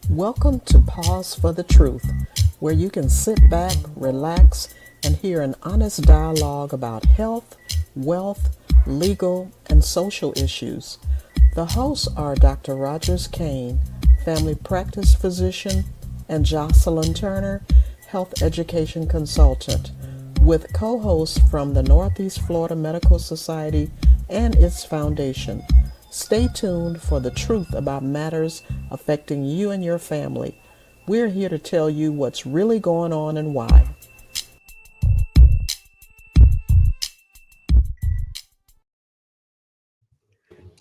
Welcome to Pause for the Truth, where you can sit back, relax, and hear an honest dialogue about health, wealth, legal, and social issues. The hosts are Dr. Rogers Kane, family practice physician, and Jocelyn Turner, health education consultant, with co hosts from the Northeast Florida Medical Society and its foundation. Stay tuned for the truth about matters affecting you and your family. We're here to tell you what's really going on and why.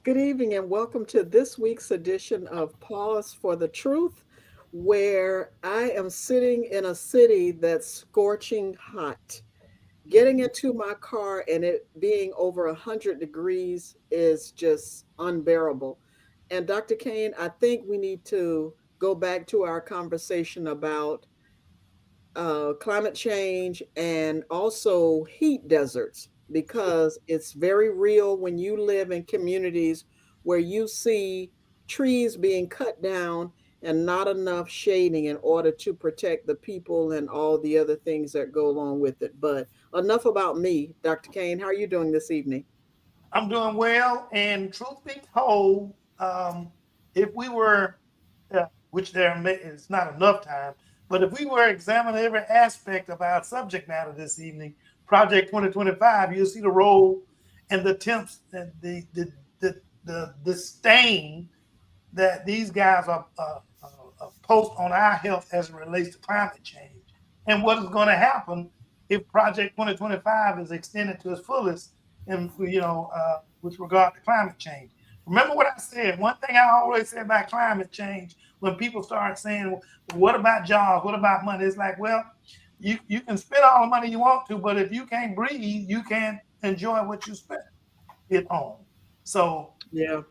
Good evening and welcome to this week's edition of Pause for the Truth, where I am sitting in a city that's scorching hot. Getting into my car and it being over 100 degrees is just unbearable. And Dr. Kane, I think we need to go back to our conversation about climate change and also heat deserts because it's very real when you live in communities where you see trees being cut down and not enough shading in order to protect the people and all the other things that go along with it. But enough about me. Dr. Kane, how are you doing this evening? I'm doing well, and truth be told, if we were, which it's not enough time, but if we were examining every aspect of our subject matter this evening, Project 2025, you'll see the role and the attempts and the disdain that these guys post on our health as it relates to climate change, and what is going to happen if Project 2025 is extended to its fullest, and with regard to climate change. Remember what I said. One thing I always say about climate change, when people start saying, well, "What about jobs? What about money?" It's like, well, you can spend all the money you want to, but if you can't breathe, you can't enjoy what you spent it on. So Yeah,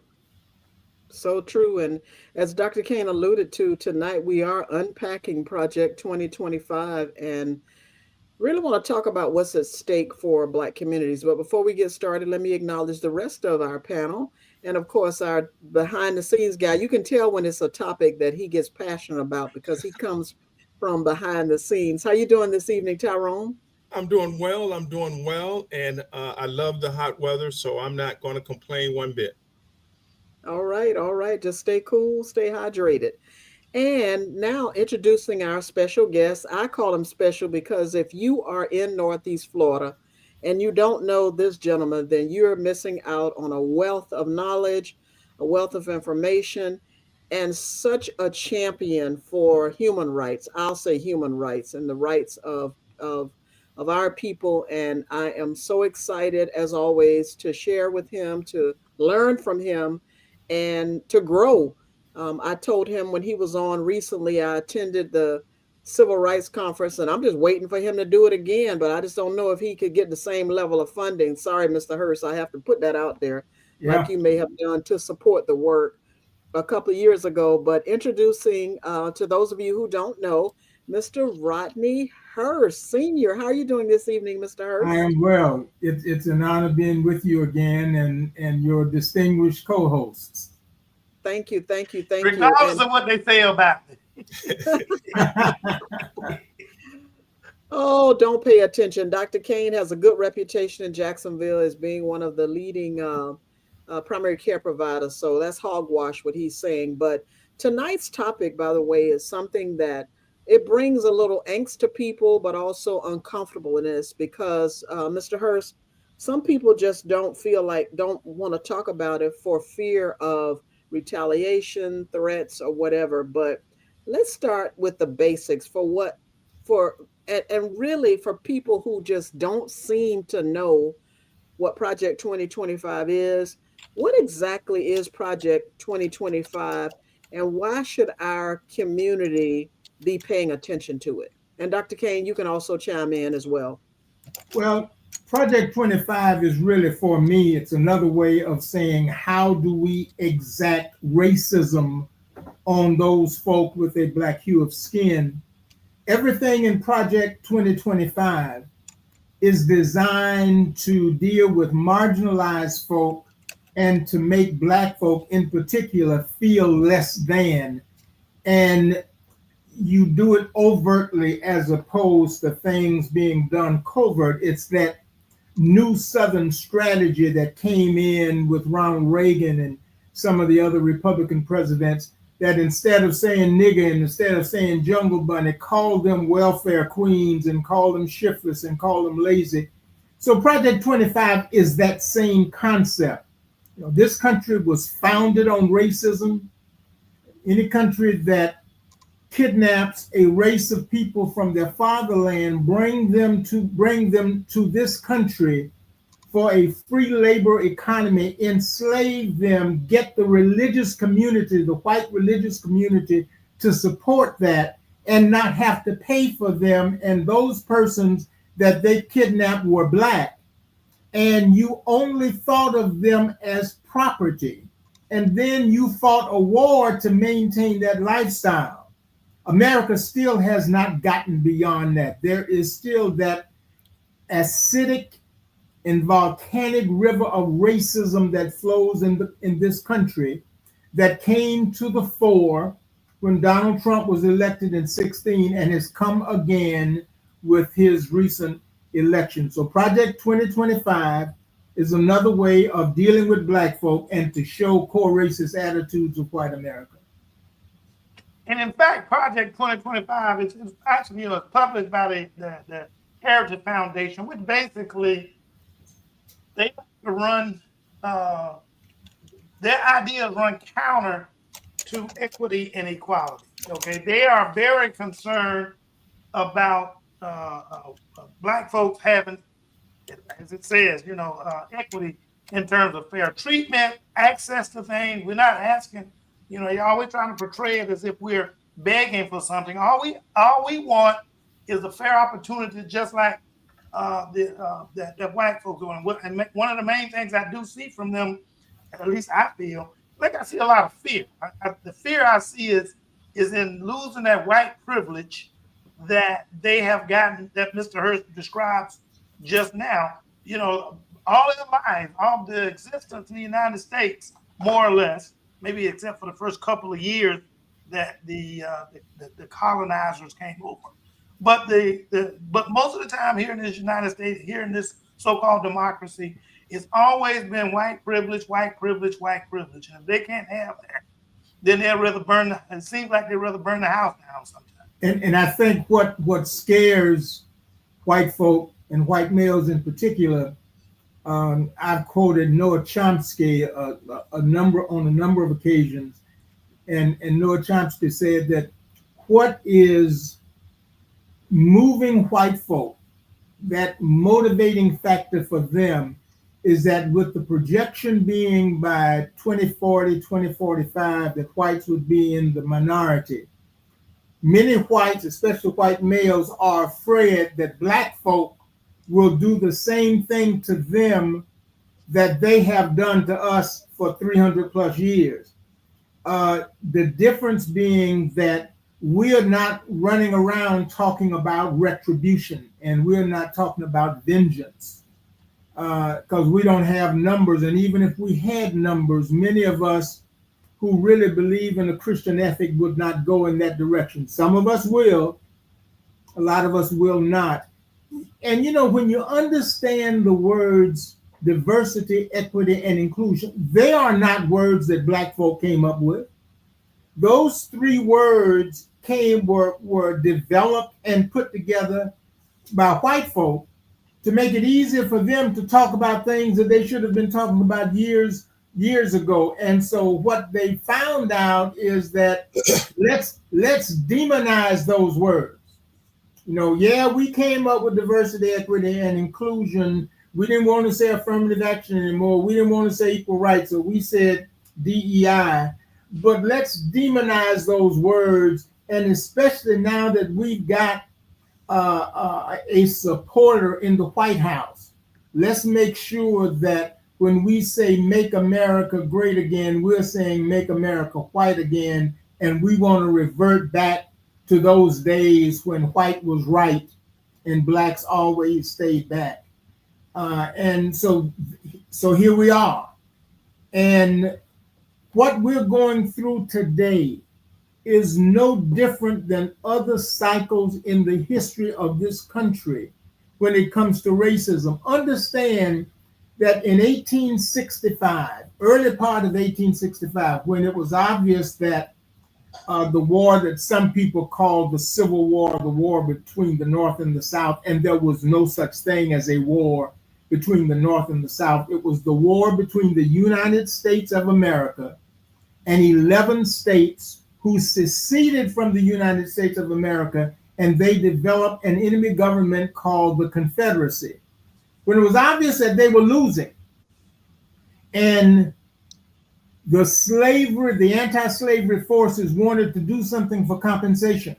so true. And as Dr. Kane alluded to, tonight we are unpacking Project 2025 and really want to talk about what's at stake for Black communities. But before we get started, let me acknowledge the rest of our panel. And of course, our behind the scenes guy. You can tell when it's a topic that he gets passionate about because he comes from behind the scenes. How you doing this evening, Tyrone? I'm doing well. I'm doing well. And I love the hot weather, so I'm not going to complain one bit. All right, all right. Just stay cool, stay hydrated. And now introducing our special guest. I call him special because if you are in Northeast Florida and you don't know this gentleman, then you're missing out on a wealth of knowledge, a wealth of information, and such a champion for human rights. I'll say human rights and the rights of our people. And I am so excited, as always, to share with him, to learn from him, and to grow. I told him when he was on recently, I attended the civil rights conference, and I'm just waiting for him to do it again. But I just don't know if he could get the same level of funding. Sorry, Mr. Hurst, I have to put that out there, like Yeah. you may have done to support the work a couple of years ago. But introducing to those of you who don't know, Mr. Rodney Hurst Sr. How are you doing this evening, Mr. I Hurst? am well. It's an honor being with you again and your distinguished co-hosts. Thank you, thank you, thank you. regardless And of what they say about me, oh, don't pay attention. Dr. Kane has a good reputation in Jacksonville as being one of the leading primary care providers. So that's hogwash what he's saying. But tonight's topic, by the way, is something that it brings a little angst to people, but also uncomfortableness because, Mr. Hurst, some people just don't want to talk about it for fear of retaliation, threats, or whatever. But let's start with the basics for for and really for people who just don't seem to know what Project 2025 is. What exactly is Project 2025 and why should our community be paying attention to it? And Dr. Kane, you can also chime in as well. Well, Project 25 is really for me, it's another way of saying how do we exact racism on those folk with a black hue of skin. Everything in Project 2025 is designed to deal with marginalized folk and to make black folk in particular feel less than and you do it overtly as opposed to things being done covert. It's that new Southern strategy that came in with Ronald Reagan and some of the other Republican presidents, that instead of saying nigger and instead of saying jungle bunny, called them welfare queens and called them shiftless and called them lazy. So Project 25 is that same concept. You know, this country was founded on racism. Any country that kidnaps a race of people from their fatherland, bring them to this country for a free labor economy, enslave them, get the religious community, the white religious community, to support that and not have to pay for them. And those persons that they kidnapped were black. And you only thought of them as property. And then you fought a war to maintain that lifestyle. America still has not gotten beyond that. There is still that acidic and volcanic river of racism that flows in this country, that came to the fore when Donald Trump was elected in 2016 and has come again with his recent election. So Project 2025 is another way of dealing with black folk and to show core racist attitudes of white America. And in fact, Project 2025 is actually published by the Heritage Foundation, which basically they like to run their ideas run counter to equity and equality. Okay, they are very concerned about black folks having, as it says, equity in terms of fair treatment, access to things. We're not asking, you're always trying to portray it as if we're begging for something. All we want is a fair opportunity, just like that white folks doing. And one of the main things I do see from them, at least I feel, like I see a lot of fear. The fear I see is in losing that white privilege that they have gotten, that Mr. Hurst describes just now. All their lives, all the existence in the United States, more or less, maybe except for the first couple of years that the colonizers came over. But but most of the time here in this United States, here in this so-called democracy, it's always been white privilege, white privilege, white privilege. And if they can't have that, then they'll rather burn. It seems like they'd rather burn the house down sometimes. And I think what scares white folk and white males in particular, I've quoted Noah Chomsky a number of occasions, and Noah Chomsky said that what is moving white folk, that motivating factor for them, is that with the projection being by 2040, 2045, that whites would be in the minority. Many whites, especially white males, are afraid that black folk will do the same thing to them that they have done to us for 300 plus years. The difference being that we're not running around talking about retribution, and we're not talking about vengeance, because we don't have numbers. And even if we had numbers, many of us who really believe in a Christian ethic would not go in that direction. Some of us will, a lot of us will not. And when you understand the words diversity, equity, and inclusion, they are not words that black folk came up with. Those three words were developed and put together by white folk to make it easier for them to talk about things that they should have been talking about years ago. And so what they found out is that let's demonize those words. We came up with diversity, equity, and inclusion. We didn't want to say affirmative action anymore. We didn't want to say equal rights, so we said DEI. But let's demonize those words, and especially now that we've got a supporter in the White House, let's make sure that when we say make America great again, we're saying make America white again, and we want to revert back to those days when white was right and blacks always stayed back. And so here we are. And what we're going through today is no different than other cycles in the history of this country when it comes to racism. Understand that in 1865, early part of 1865, when it was obvious that the war that some people called the Civil War, the war between the North and the South, and there was no such thing as a war between the North and the South. It was the war between the United States of America and 11 states who seceded from the United States of America, and they developed an enemy government called the Confederacy. When it was obvious that they were losing, and the anti-slavery forces wanted to do something for compensation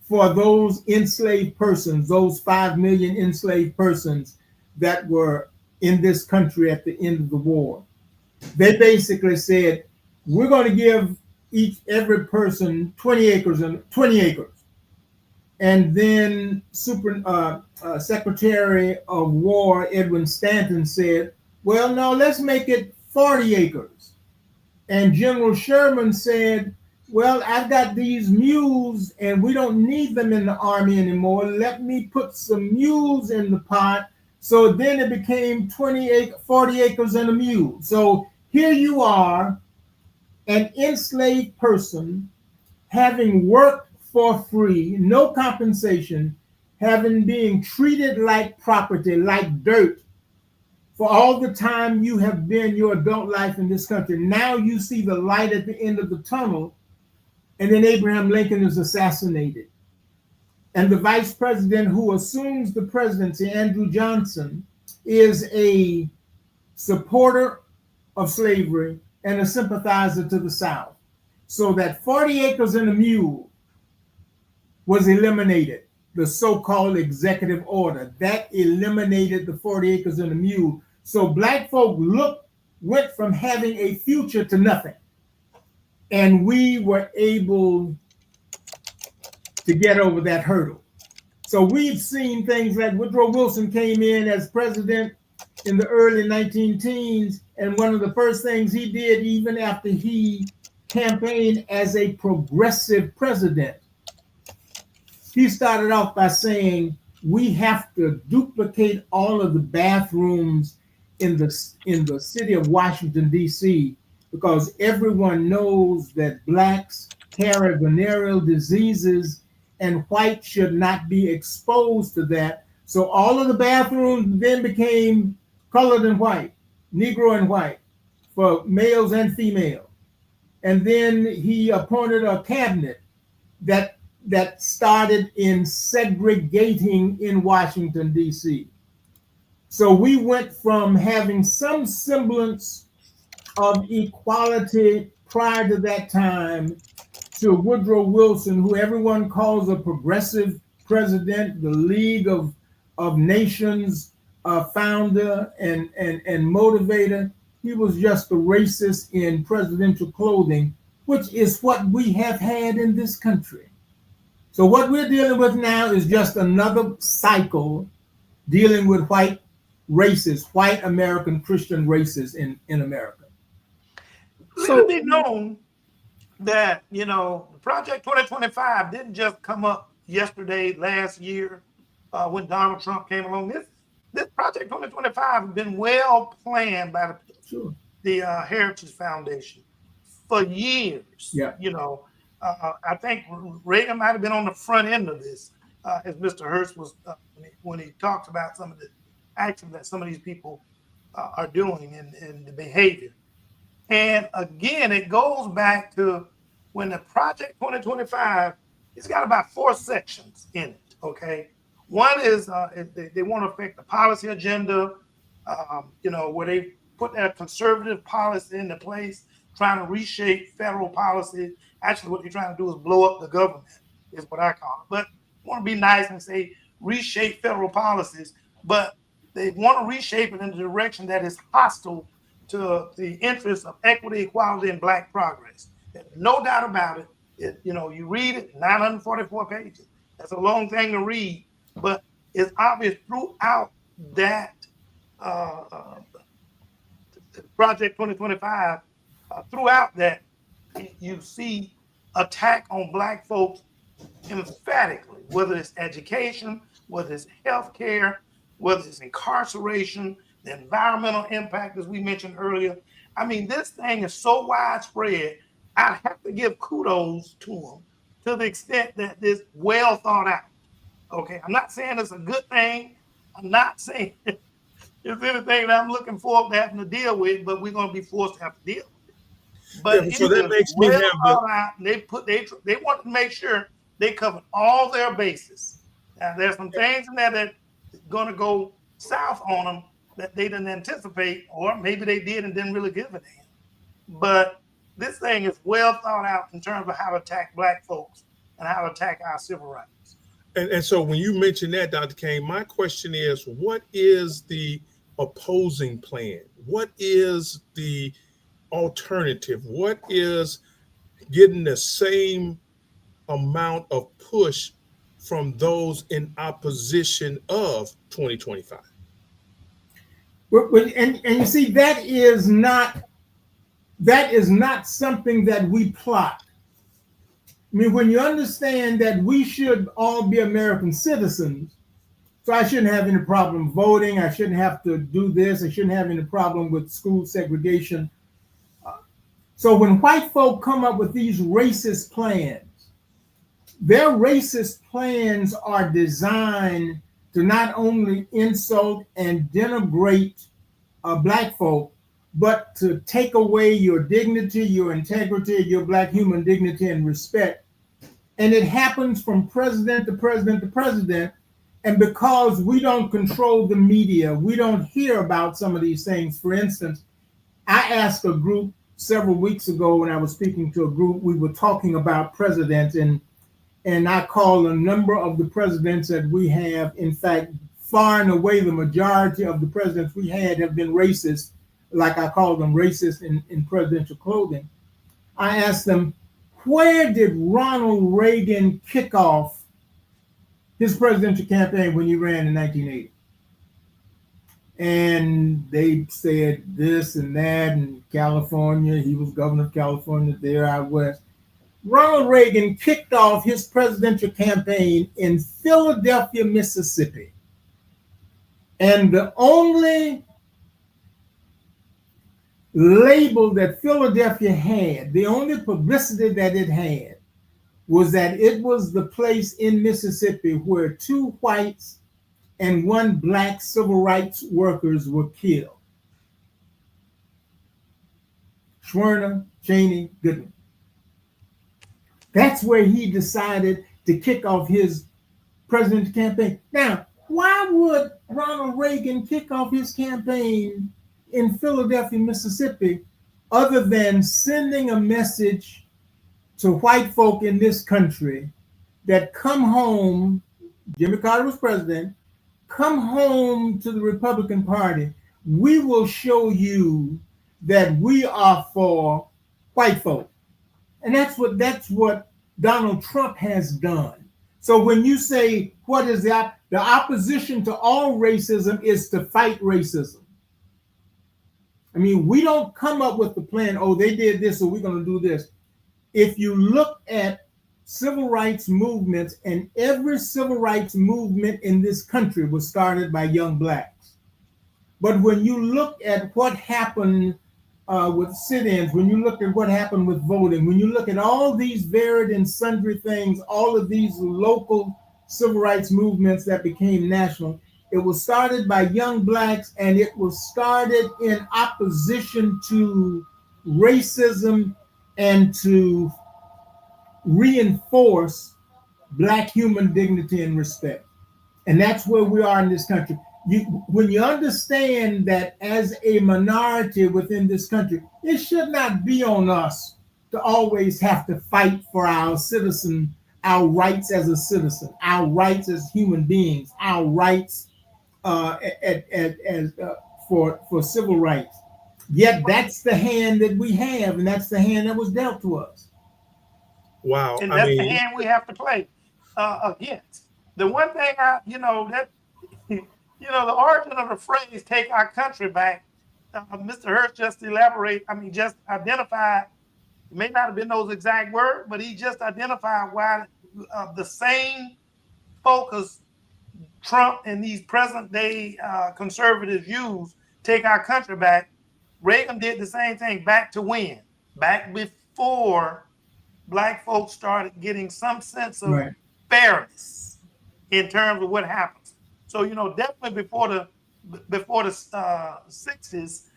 for those enslaved persons, those 5 million enslaved persons that were in this country at the end of the war. They basically said, we're going to give every person 20 acres. And then Secretary of War Edwin Stanton said, well, no, let's make it 40 acres. And General Sherman said, well, I've got these mules and we don't need them in the army anymore. Let me put some mules in the pot. So then it became 40 acres and a mule. So here you are, an enslaved person having worked for free, no compensation, being treated like property, like dirt, for all the time you have been your adult life in this country. Now you see the light at the end of the tunnel, and then Abraham Lincoln is assassinated. And the vice president who assumes the presidency, Andrew Johnson, is a supporter of slavery and a sympathizer to the South. So that 40 acres and a mule was eliminated, the so-called executive order. That eliminated the 40 acres and a mule. So Black folk went from having a future to nothing. And we were able to get over that hurdle. So we've seen things like Woodrow Wilson came in as president in the early 19 teens, and one of the first things he did, even after he campaigned as a progressive president, he started off by saying, we have to duplicate all of the bathrooms in the city of Washington, D.C., because everyone knows that Blacks carry venereal diseases and whites should not be exposed to that. So all of the bathrooms then became colored and white, Negro and white, for males and females. And then he appointed a cabinet that started in segregating in Washington, D.C. So we went from having some semblance of equality prior to that time to Woodrow Wilson, who everyone calls a progressive president, the League of Nations founder and motivator. He was just a racist in presidential clothing, which is what we have had in this country. So what we're dealing with now is just another cycle dealing with white races, white American Christian races in America. Let it be known that, Project 2025 didn't just come up yesterday, last year, when Donald Trump came along. This Project 2025 has been well planned by the Heritage Foundation for years. Yeah. I think Reagan might have been on the front end of this, as Mr. Hurst was when he talks about some of the actions that some of these people are doing and the behavior. And again, it goes back to when the Project 2025, it's got about 4 sections in it, okay? One is they want to affect the policy agenda, where they put their conservative policy into place, trying to reshape federal policy. Actually, what they're trying to do is blow up the government, is what I call it. But I want to be nice and say reshape federal policies, but they want to reshape it in a direction that is hostile to the interests of equity, equality, and Black progress. No doubt about it. You read it, 944 pages. That's a long thing to read, but it's obvious throughout that Project 2025, throughout that, you see attack on Black folks emphatically, whether it's education, whether it's healthcare, whether it's incarceration, the environmental impact, as we mentioned earlier. I mean, this thing is so widespread. I have to give kudos to them to the extent that this well thought out. Okay, I'm not saying it's a good thing. I'm not saying it's anything that I'm looking forward to having to deal with, but we're going to be forced to have to deal with it. Yeah, But it so that is makes me well have the thought out. And they want to make sure they covered all their bases. Now, there's some things in there that going to go south on them that they didn't anticipate, or maybe they did and didn't really give a damn. But this thing is well thought out in terms of how to attack Black folks and how to attack our civil rights. and so when you mention that, Dr. Kane, my question is, what is the opposing plan? What is the alternative? What is getting the same amount of push from those in opposition of 2025? And you see, that is not something that we plot. I mean, when you understand that we should all be American citizens, so I shouldn't have any problem voting. I shouldn't have to do this. I shouldn't have any problem with school segregation. So when white folk come up with these racist plans, their racist plans are designed to not only insult and denigrate Black folk, but to take away your dignity, your integrity, your Black human dignity and respect. And it happens from president to president to president. And because we don't control the media, we don't hear about some of these things. For instance, I asked a group several weeks ago when I was speaking to a group, we were talking about presidents, and I called a number of the presidents that we have. In fact, far and away, the majority of the presidents we had have been racist, like I call them racist in presidential clothing. I asked them, where did Ronald Reagan kick off his presidential campaign when he ran in 1980? And they said this and that, in California, he was governor of California, there I was. Ronald Reagan kicked off his presidential campaign in Philadelphia, Mississippi. And the only label that Philadelphia had, the only publicity that it had, was that it was the place in Mississippi where 2 whites and 1 Black civil rights workers were killed. Schwerner, Cheney, Goodman. That's where he decided to kick off his presidential campaign. Now, why would Ronald Reagan kick off his campaign in Philadelphia, Mississippi, other than sending a message to white folk in this country that come home, Jimmy Carter was president, come home to the Republican Party. We will show you that we are for white folk. And that's what Donald Trump has done. So when you say, what is the opposition to all racism is to fight racism. I mean, we don't come up with the plan, oh, they did this, so we're going to do this. If you look at civil rights movements, and every civil rights movement in this country was started by young Blacks. But when you look at what happened with sit-ins, when you look at what happened with voting, when you look at all these varied and sundry things, all of these local civil rights movements that became national, it was started by young Blacks, and it was started in opposition to racism and to reinforce Black human dignity and respect. And that's where we are in this country. When you understand that as a minority within this country, it should not be on us to always have to fight for our citizen, our rights as a citizen, our rights as human beings, our rights for civil rights. Yet that's the hand that we have, and that's the hand that was dealt to us. Wow. And that's the hand we have to play against. The one thing the origin of the phrase "take our country back," Mr. Hurst just identified It may not have been those exact words, but he just identified why the same focus Trump and these present day conservatives use take our country back. Reagan did the same thing back to when? Back before black folks started getting some sense of Right. fairness in terms of what happens. So, definitely before the 60s,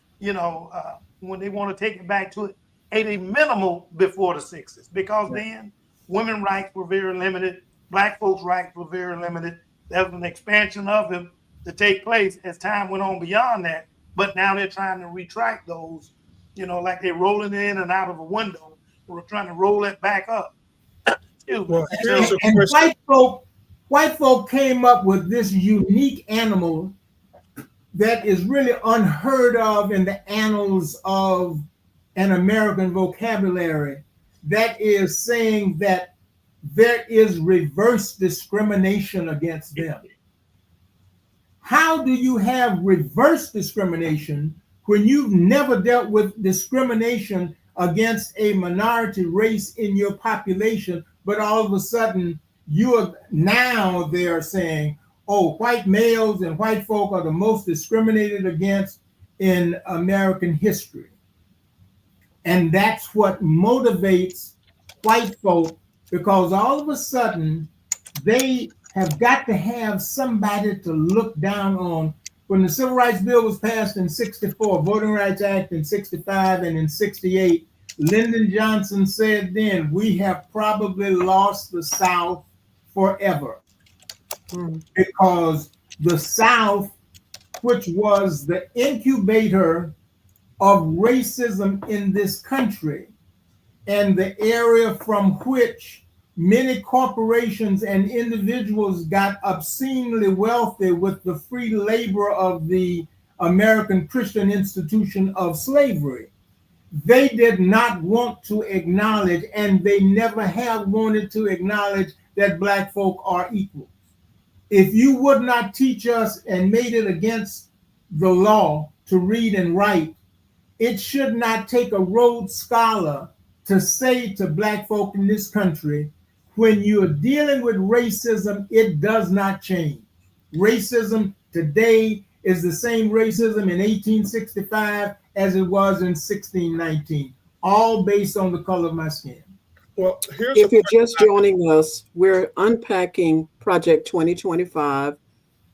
when they want to take it back to it at a minimal before the 60s, because Right. then women rights were very limited, black folks' rights were very limited. There was an expansion of them to take place as time went on beyond that. But now they're trying to retract those, like they're rolling in and out of a window. We're trying to roll it back up. Excuse me. Well, here's a And question. white folk came up with this unique animal that is really unheard of in the annals of an American vocabulary. That is saying that there is reverse discrimination against them. How do you have reverse discrimination when you've never dealt with discrimination against a minority race in your population, but all of a sudden they are saying, oh, white males and white folk are the most discriminated against in American history. And that's what motivates white folk, because all of a sudden they have got to have somebody to look down on. When the Civil Rights Bill was passed in 64, Voting Rights Act in 65 and in 68, Lyndon Johnson said then, we have probably lost the South forever. Because the South, which was the incubator of racism in this country, and the area from which many corporations and individuals got obscenely wealthy with the free labor of the American Christian institution of slavery. They did not want to acknowledge, and they never have wanted to acknowledge, that black folk are equal. If you would not teach us and made it against the law to read and write, it should not take a Rhodes Scholar to say to black folk in this country, when you're dealing with racism, it does not change. Racism today is the same racism in 1865 as it was in 1619, all based on the color of my skin. Well, here's a If you're question. just joining us, we're unpacking Project 2025,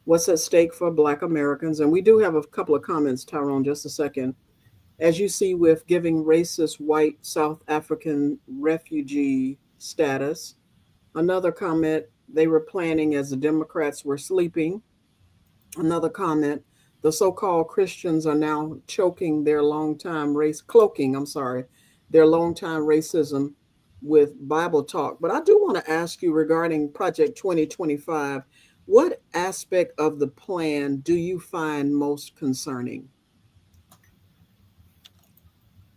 what's at stake for Black Americans. And we do have a couple of comments, Tyrone, just a second. As you see, with giving racist white South African refugee status. Another comment, they were planning as the Democrats were sleeping. Another comment, the so-called Christians are now cloaking, their longtime racism with Bible talk. But I do want to ask you regarding Project 2025, what aspect of the plan do you find most concerning?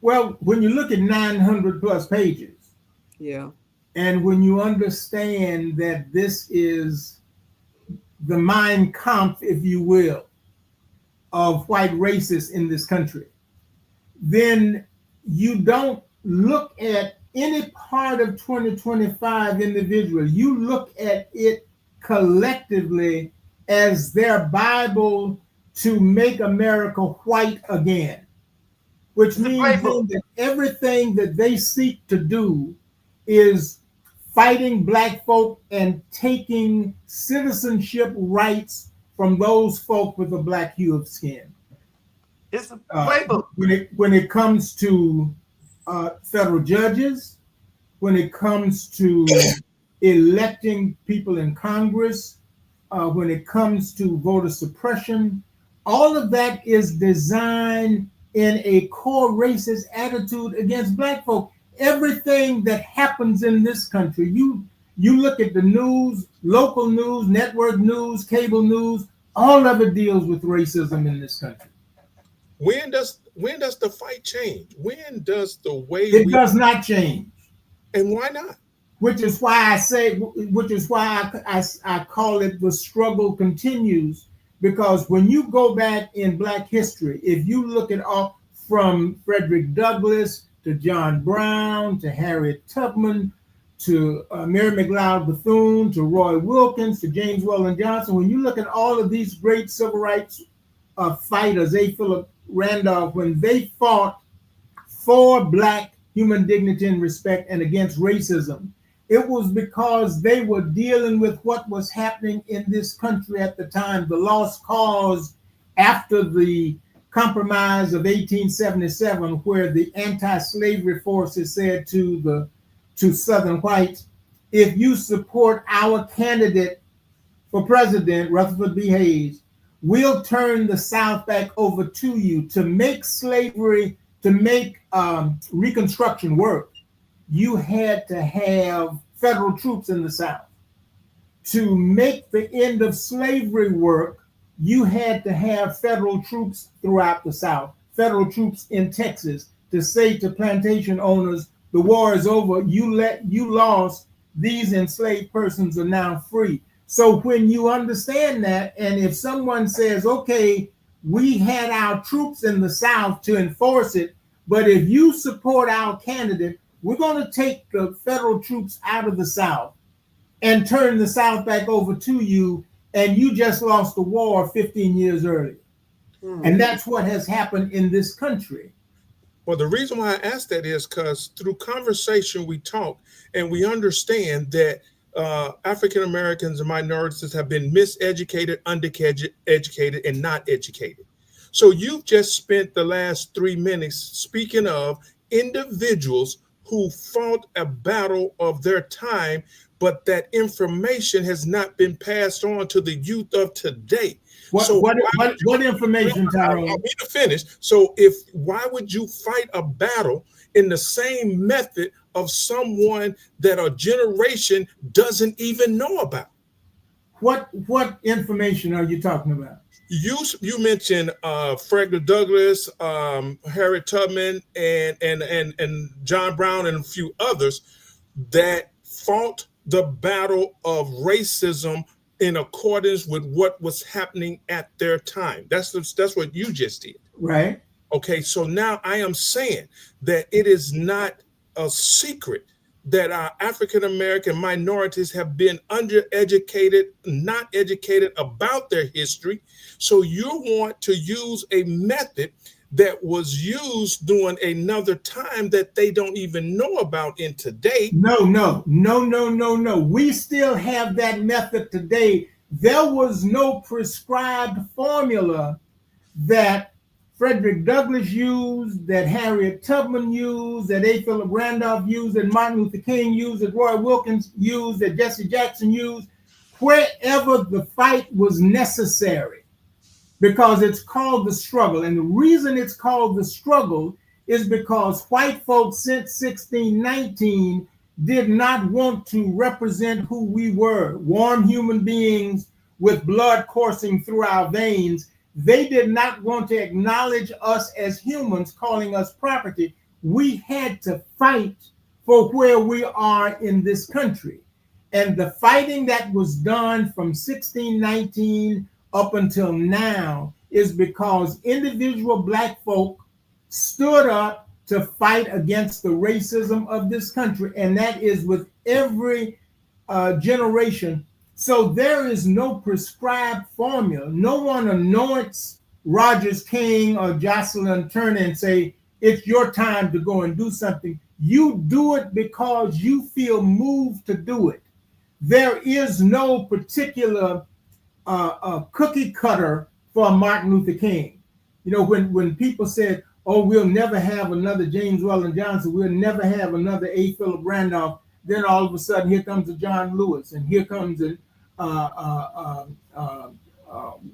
Well, when you look at 900 plus pages, Yeah. and when you understand that this is the Mein Kampf, if you will, of white racists in this country, then you don't look at any part of 2025 individually. You look at it collectively as their Bible to make America white again, which It's a means then playbook. that everything that they seek to do is fighting black folk and taking citizenship rights from those folk with a black hue of skin. It's a playbook. When it comes to federal judges, when it comes to electing people in Congress, when it comes to voter suppression, all of that is designed in a core racist attitude against black folk. Everything that happens in this country, you look at the news, local news, network news, cable news, all of it deals with racism in this country. When does the fight change? When does the way it does not change? And why not? Which is why I call it the struggle continues, because when you go back in black history, if you look at all from Frederick Douglass to John Brown, to Harriet Tubman, to Mary McLeod Bethune, to Roy Wilkins, to James Weldon Johnson. When you look at all of these great civil rights fighters, A. Philip Randolph, when they fought for Black human dignity and respect and against racism, it was because they were dealing with what was happening in this country at the time, the lost cause after the Compromise of 1877, where the anti-slavery forces said to Southern whites, if you support our candidate for president, Rutherford B. Hayes, we'll turn the South back over to you. To make slavery, to make Reconstruction work, you had to have federal troops in the South. To make the end of slavery work, you had to have federal troops throughout the South, federal troops in Texas to say to plantation owners, the war is over, you lost, these enslaved persons are now free. So when you understand that, and if someone says, okay, we had our troops in the South to enforce it, but if you support our candidate, we're going to take the federal troops out of the South and turn the South back over to you, and you just lost the war 15 years earlier. And that's what has happened in this country. Well, the reason why I asked that is because through conversation we talk and we understand that African Americans and minorities have been miseducated, undereducated, and not educated. So you've just spent the last 3 minutes speaking of individuals who fought a battle of their time, but that information has not been passed on to the youth of today. What information, Tyrone? I'll need to finish. So why would you fight a battle in the same method of someone that a generation doesn't even know about? What information are you talking about? You mentioned Frederick Douglass, Harriet Tubman, and John Brown, and a few others that fought the battle of racism in accordance with what was happening at their time. That's what you just did. Right. Okay, so now I am saying that it is not a secret that our African American minorities have been undereducated, not educated about their history. So you want to use a method that was used during another time that they don't even know about in today. No. We still have that method today. There was no prescribed formula that Frederick Douglass used, that Harriet Tubman used, that A. Philip Randolph used, that Martin Luther King used, that Roy Wilkins used, that Jesse Jackson used, wherever the fight was necessary, because it's called the struggle. And the reason it's called the struggle is because white folks since 1619 did not want to represent who we were, warm human beings with blood coursing through our veins. They did not want to acknowledge us as humans, calling us property. We had to fight for where we are in this country. And the fighting that was done from 1619 up until now is because individual Black folk stood up to fight against the racism of this country. And that is with every generation. So there is no prescribed formula. No one anoints Rogers King or Jocelyn Turner and say, it's your time to go and do something. You do it because you feel moved to do it. There is no particular cookie cutter for Martin Luther King. You know, when people said, oh, we'll never have another James Weldon Johnson, we'll never have another A. Philip Randolph, then all of a sudden here comes a John Lewis, and here comes a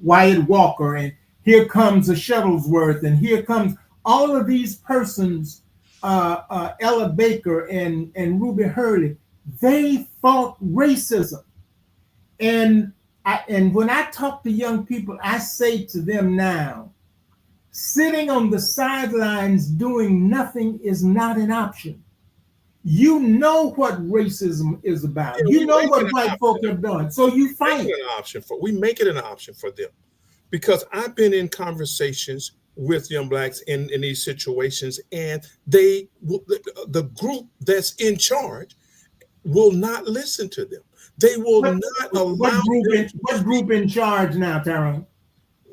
Wyatt Walker, and here comes a Shuttlesworth, and here comes all of these persons, Ella Baker and Ruby Hurley. They fought racism. And when I talk to young people, I say to them now, sitting on the sidelines doing nothing is not an option. You know what racism is about. Yeah, you know what white folk have done. So you fight. We make it an option for them. Because I've been in conversations with young blacks in these situations, and the group that's in charge will not listen to them. They will What not allow them to what speak. group in charge now, Tyrone?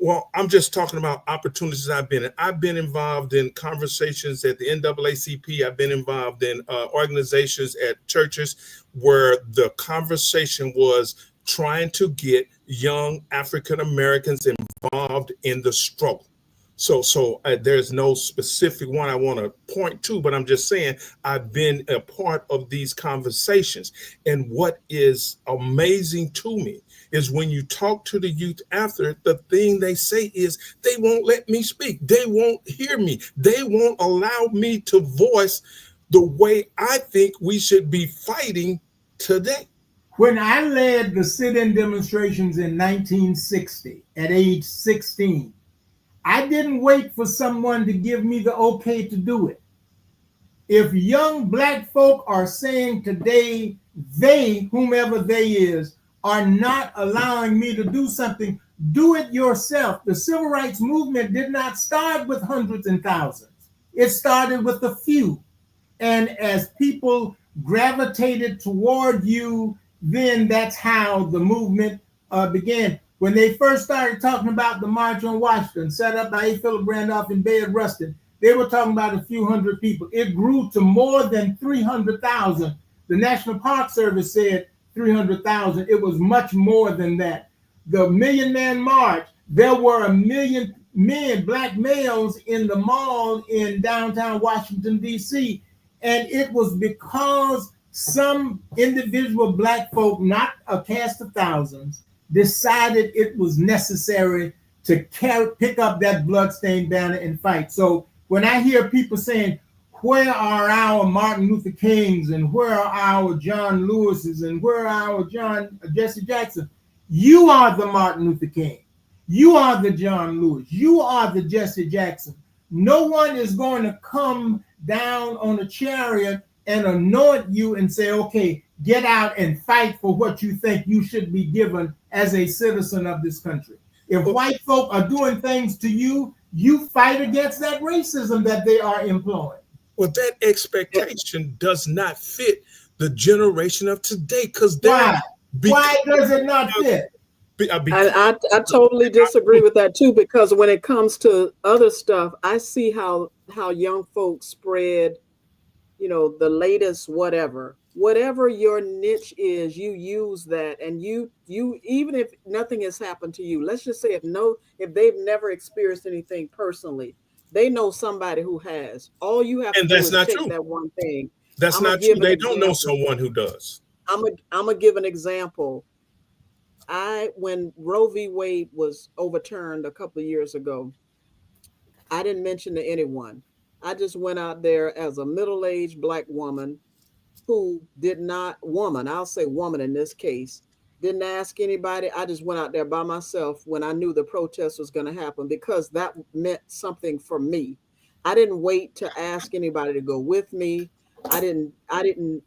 Well, I'm just talking about opportunities I've been in. I've been involved in conversations at the NAACP. I've been involved in organizations at churches where the conversation was trying to get young African Americans involved in the struggle. So there's no specific one I want to point to, but I'm just saying I've been a part of these conversations. And what is amazing to me is when you talk to the youth after, the thing they say is they won't let me speak. They won't hear me. They won't allow me to voice the way I think we should be fighting today. When I led the sit-in demonstrations in 1960 at age 16, I didn't wait for someone to give me the okay to do it. If young black folk are saying today, they, whomever they is, are not allowing me to do something, do it yourself. The civil rights movement did not start with hundreds and thousands. It started with a few. And as people gravitated toward you, then that's how the movement began. When they first started talking about the March on Washington, set up by A. Philip Randolph and Bayard Rustin, they were talking about a few hundred people. It grew to more than 300,000. The National Park Service said 300,000. It was much more than that. The Million Man March, there were a million men, black males, in the mall in downtown Washington, D.C., and it was because some individual black folk, not a cast of thousands, decided it was necessary to pick up that bloodstained banner and fight. So when I hear people saying, where are our Martin Luther Kings and where are our John Lewises and where are our Jesse Jackson? You are the Martin Luther King. You are the John Lewis. You are the Jesse Jackson. No one is going to come down on a chariot and anoint you and say, okay, get out and fight for what you think you should be given as a citizen of this country. If white folk are doing things to you, you fight against that racism that they are employing. Well, that expectation does not fit the generation of today because why? Why does it not fit? I totally disagree with that too, because when it comes to other stuff, I see how young folks spread, the latest whatever your niche is, you use that, and you even if nothing has happened to you, let's just say if they've never experienced anything personally, they know somebody who has. All you have to and do that's is not take true. that one thing. That's I'm gonna not true. give an They don't know example. someone who does. I'm gonna give an example. When Roe v. Wade was overturned a couple of years ago, I didn't mention to anyone. I just went out there as a middle-aged black woman who did not, woman, I'll say woman in this case, didn't ask anybody. I just went out there by myself when I knew the protest was going to happen because that meant something for me. I didn't wait to ask anybody to go with me. I didn't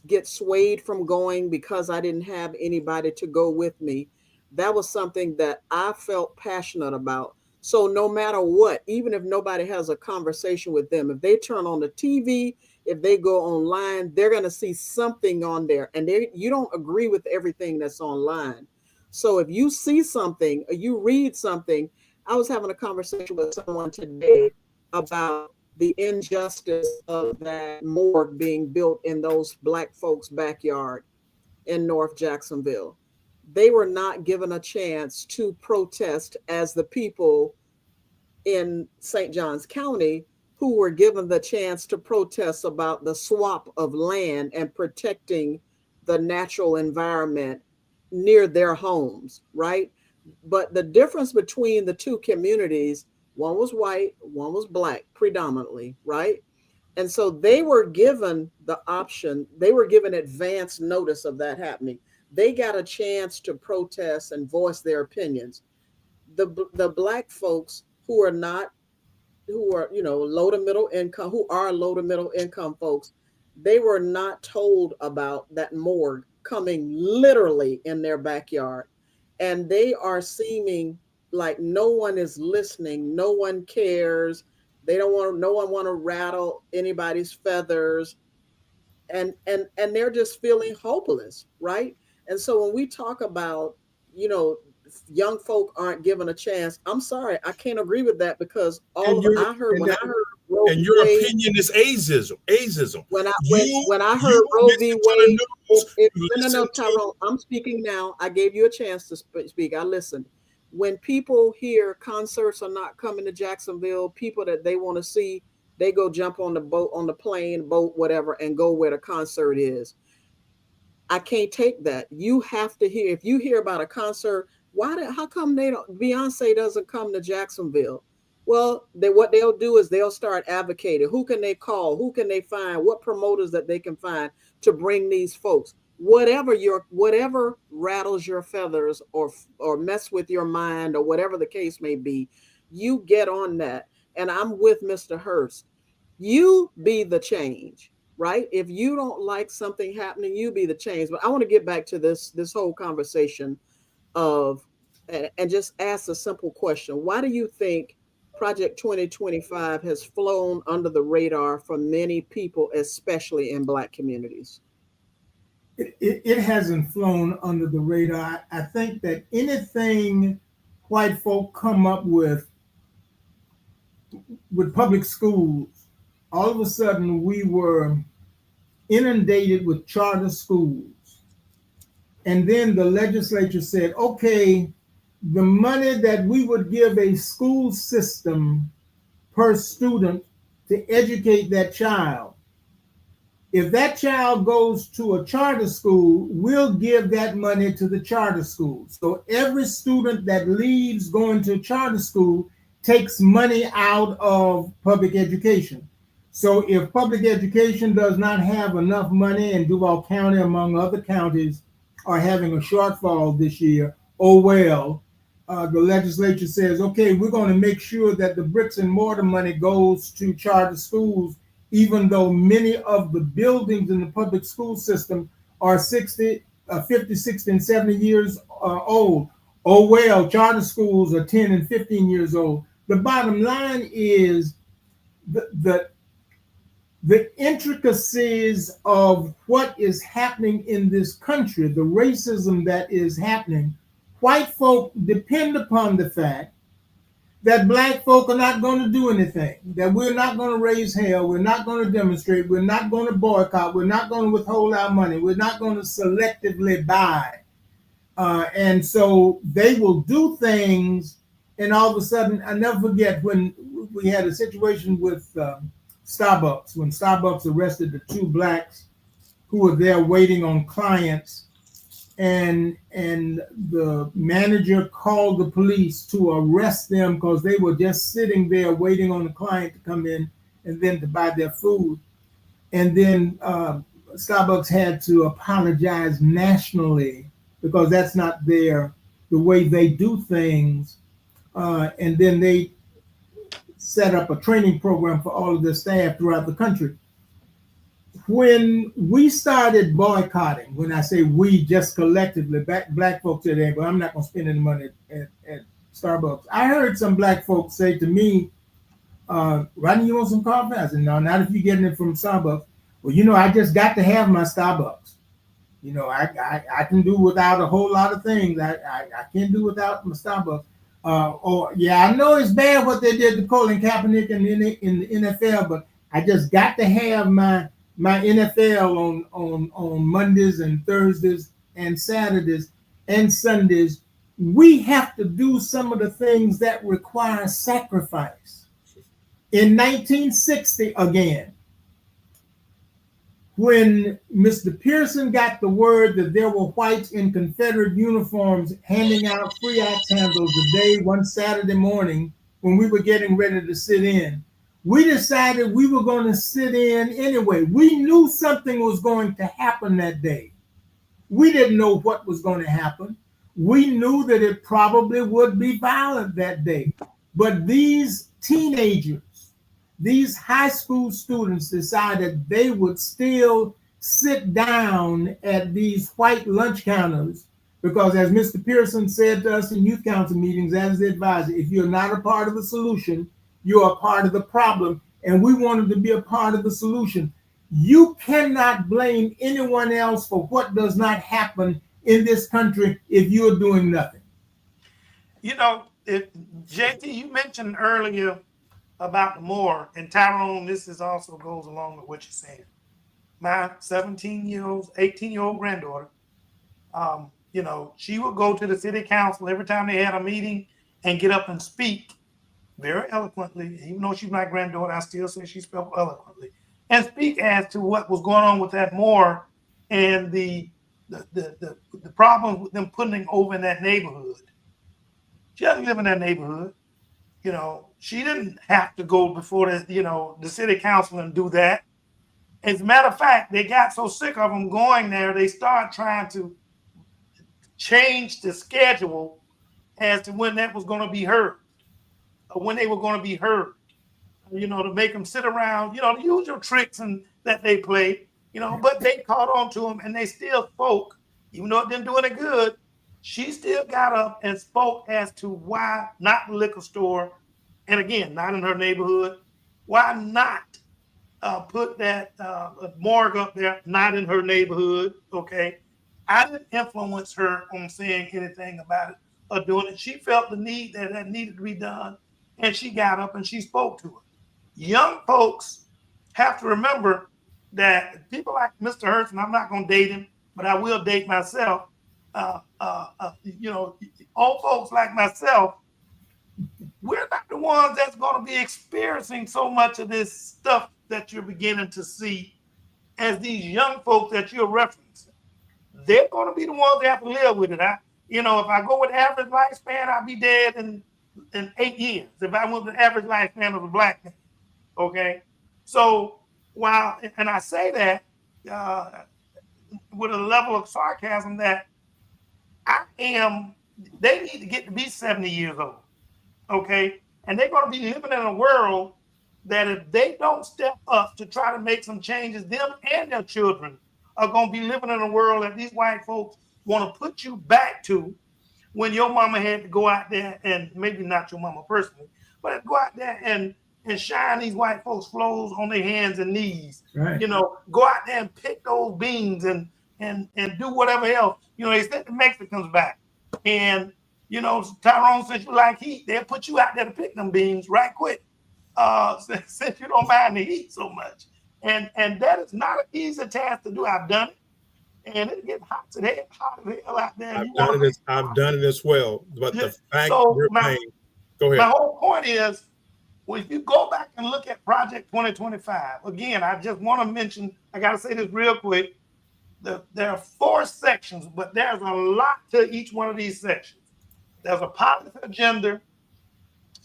get swayed from going because I didn't have anybody to go with me. That was something that I felt passionate about. So no matter what, even if nobody has a conversation with them, if they turn on the TV, if they go online, they're going to see something on there, and you don't agree with everything that's online. So if you see something or you read something, I was having a conversation with someone today about the injustice of that morgue being built in those black folks' backyard in North Jacksonville. They were not given a chance to protest as the people in St. Johns County who were given the chance to protest about the swap of land and protecting the natural environment near their homes, right? But the difference between the two communities, one was white, one was black predominantly, right? And so they were given the option, they were given advance notice of that happening. They got a chance to protest and voice their opinions. The black folks who are not, who are, low to middle income, who are low to middle income folks, they were not told about that morgue coming literally in their backyard. And they are seeming like no one is listening, no one cares. They don't want, no one want to rattle anybody's feathers, and they're just feeling hopeless, right? And so when we talk about, you know, young folk aren't given a chance, I'm sorry, I can't agree with that, because And all of, your I heard, and when I that heard Roe and v. your Wade, opinion is ageism. Ageism. when I You when I heard you Roe v. listen to the Wade, news. if You no, no, no, listen to Tyrone, I'm speaking now. I gave you a chance to speak. I listened. When people hear concerts are not coming to Jacksonville, people that they want to see, they go jump on the boat, on the plane, boat, whatever, and go where the concert is. I can't take that. You have to hear. If you hear about a concert, how come they don't? Beyonce doesn't come to Jacksonville. Well, what they'll do is they'll start advocating. Who can they call? Who can they find? What promoters that they can find to bring these folks? Whatever rattles your feathers, or mess with your mind, or whatever the case may be, you get on that. And I'm with Mr. Hurst. You be the change, right? If you don't like something happening, you be the change. But I want to get back to this whole conversation of, and just ask a simple question. Why do you think Project 2025 has flown under the radar for many people, especially in Black communities? It hasn't flown under the radar. I think that anything white folk come up with public schools, all of a sudden we were inundated with charter schools. And then the legislature said, okay, the money that we would give a school system per student to educate that child, if that child goes to a charter school, we'll give that money to the charter school. So every student that leaves going to a charter school takes money out of public education. So if public education does not have enough money, and Duval County, among other counties, are having a shortfall this year, oh well, the legislature says, okay, we're going to make sure that the bricks and mortar money goes to charter schools, even though many of the buildings in the public school system are 50, 60, and 70 years old. Oh well, charter schools are 10 and 15 years old. The bottom line is the the intricacies of what is happening in this country, the racism that is happening. White folk depend upon the fact that Black folk are not going to do anything, that we're not going to raise hell, we're not going to demonstrate, we're not going to boycott, we're not going to withhold our money, we're not going to selectively buy. And so they will do things, and all of a sudden, I never forget when we had a situation with Starbucks, when Starbucks arrested the two Blacks who were there waiting on clients, and the manager called the police to arrest them because they were just sitting there waiting on the client to come in and then to buy their food. And then Starbucks had to apologize nationally because that's not the way they do things. And then they set up a training program for all of their staff throughout the country. When we started boycotting, when I say we, just collectively, Black folks said, hey, but I'm not going to spend any money at Starbucks. I heard some Black folks say to me, Rodney, you want some coffee? I said, no, not if you're getting it from Starbucks. Well, I just got to have my Starbucks. I can do without a whole lot of things. I can't do without my Starbucks. I know it's bad what they did to Colin Kaepernick in the NFL, but I just got to have my NFL on Mondays and Thursdays and Saturdays and Sundays. We have to do some of the things that require sacrifice. In 1960, again, when Mr. Pearson got the word that there were whites in Confederate uniforms handing out free axe handles one Saturday morning when we were getting ready to sit in, we decided we were going to sit in anyway. We knew something was going to happen that day. We didn't know what was going to happen. We knew that it probably would be violent that day. But these teenagers, these high school students decided they would still sit down at these white lunch counters Because as Mr. Pearson said to us in youth council meetings as the advisor, if you're not a part of the solution, you're a part of the problem. And we wanted to be a part of the solution. You cannot blame anyone else for what does not happen in this country if you're doing nothing. You know, JT, you mentioned earlier about the more, and Tyrone, this is also goes along with what you're saying. My 17-year-old, 18-year-old granddaughter, you know, she would go to the city council every time they had a meeting and get up and speak very eloquently. Even though she's my granddaughter, I still say she spoke eloquently and speak as to what was going on with that more and the problem with them putting it over in that neighborhood. She doesn't live in that neighborhood. You know, she didn't have to go before the city council and do that. As a matter of fact, they got so sick of them going there, they started trying to change the schedule as to when that was going to be heard, or when they were going to be heard. You know, to make them sit around, you know, the usual tricks and that they play, you know, but they caught on to them and they still spoke, even though it didn't do any good. She still got up and spoke as to why not the liquor store, and again, not in her neighborhood. Why not put that morgue up there, not in her neighborhood? Okay. I didn't influence her on saying anything about it or doing it. She felt the need that needed to be done, and she got up and she spoke to it. Young folks have to remember that people like Mr. Hurst, and I'm not going to date him, but I will date myself. You know, old folks like myself, we're not the ones that's going to be experiencing so much of this stuff that you're beginning to see as these young folks that you're referencing. They're going to be the ones that have to live with it. You know, if I go with average lifespan, I'll be dead in 8 years. If I went with the average lifespan of a black man. Okay, so while, and I say that with a level of sarcasm that they need to get to be 70 years old. Okay, and they're going to be living in a world that if they don't step up to try to make some changes, them and their children are going to be living in a world that these white folks want to put you back to when your mama had to go out there, and maybe not your mama personally, but go out there and shine these white folks' clothes on their hands and knees. Right. You know, go out there and pick those beans and do whatever else. You know, they sent the Mexicans back. And, you know, Tyrone, since you like heat, they'll put you out there to pick them beans right quick. Since you don't mind the heat so much. And that is not an easy task to do. I've done it. And it gets hot as hell out there. I've done it as well. But the fact my go ahead. My whole point is, well, if you go back and look at Project 2025, again, I just want to mention, I got to say this real quick. There are 4 sections, but there's a lot to each one of these sections. There's a policy agenda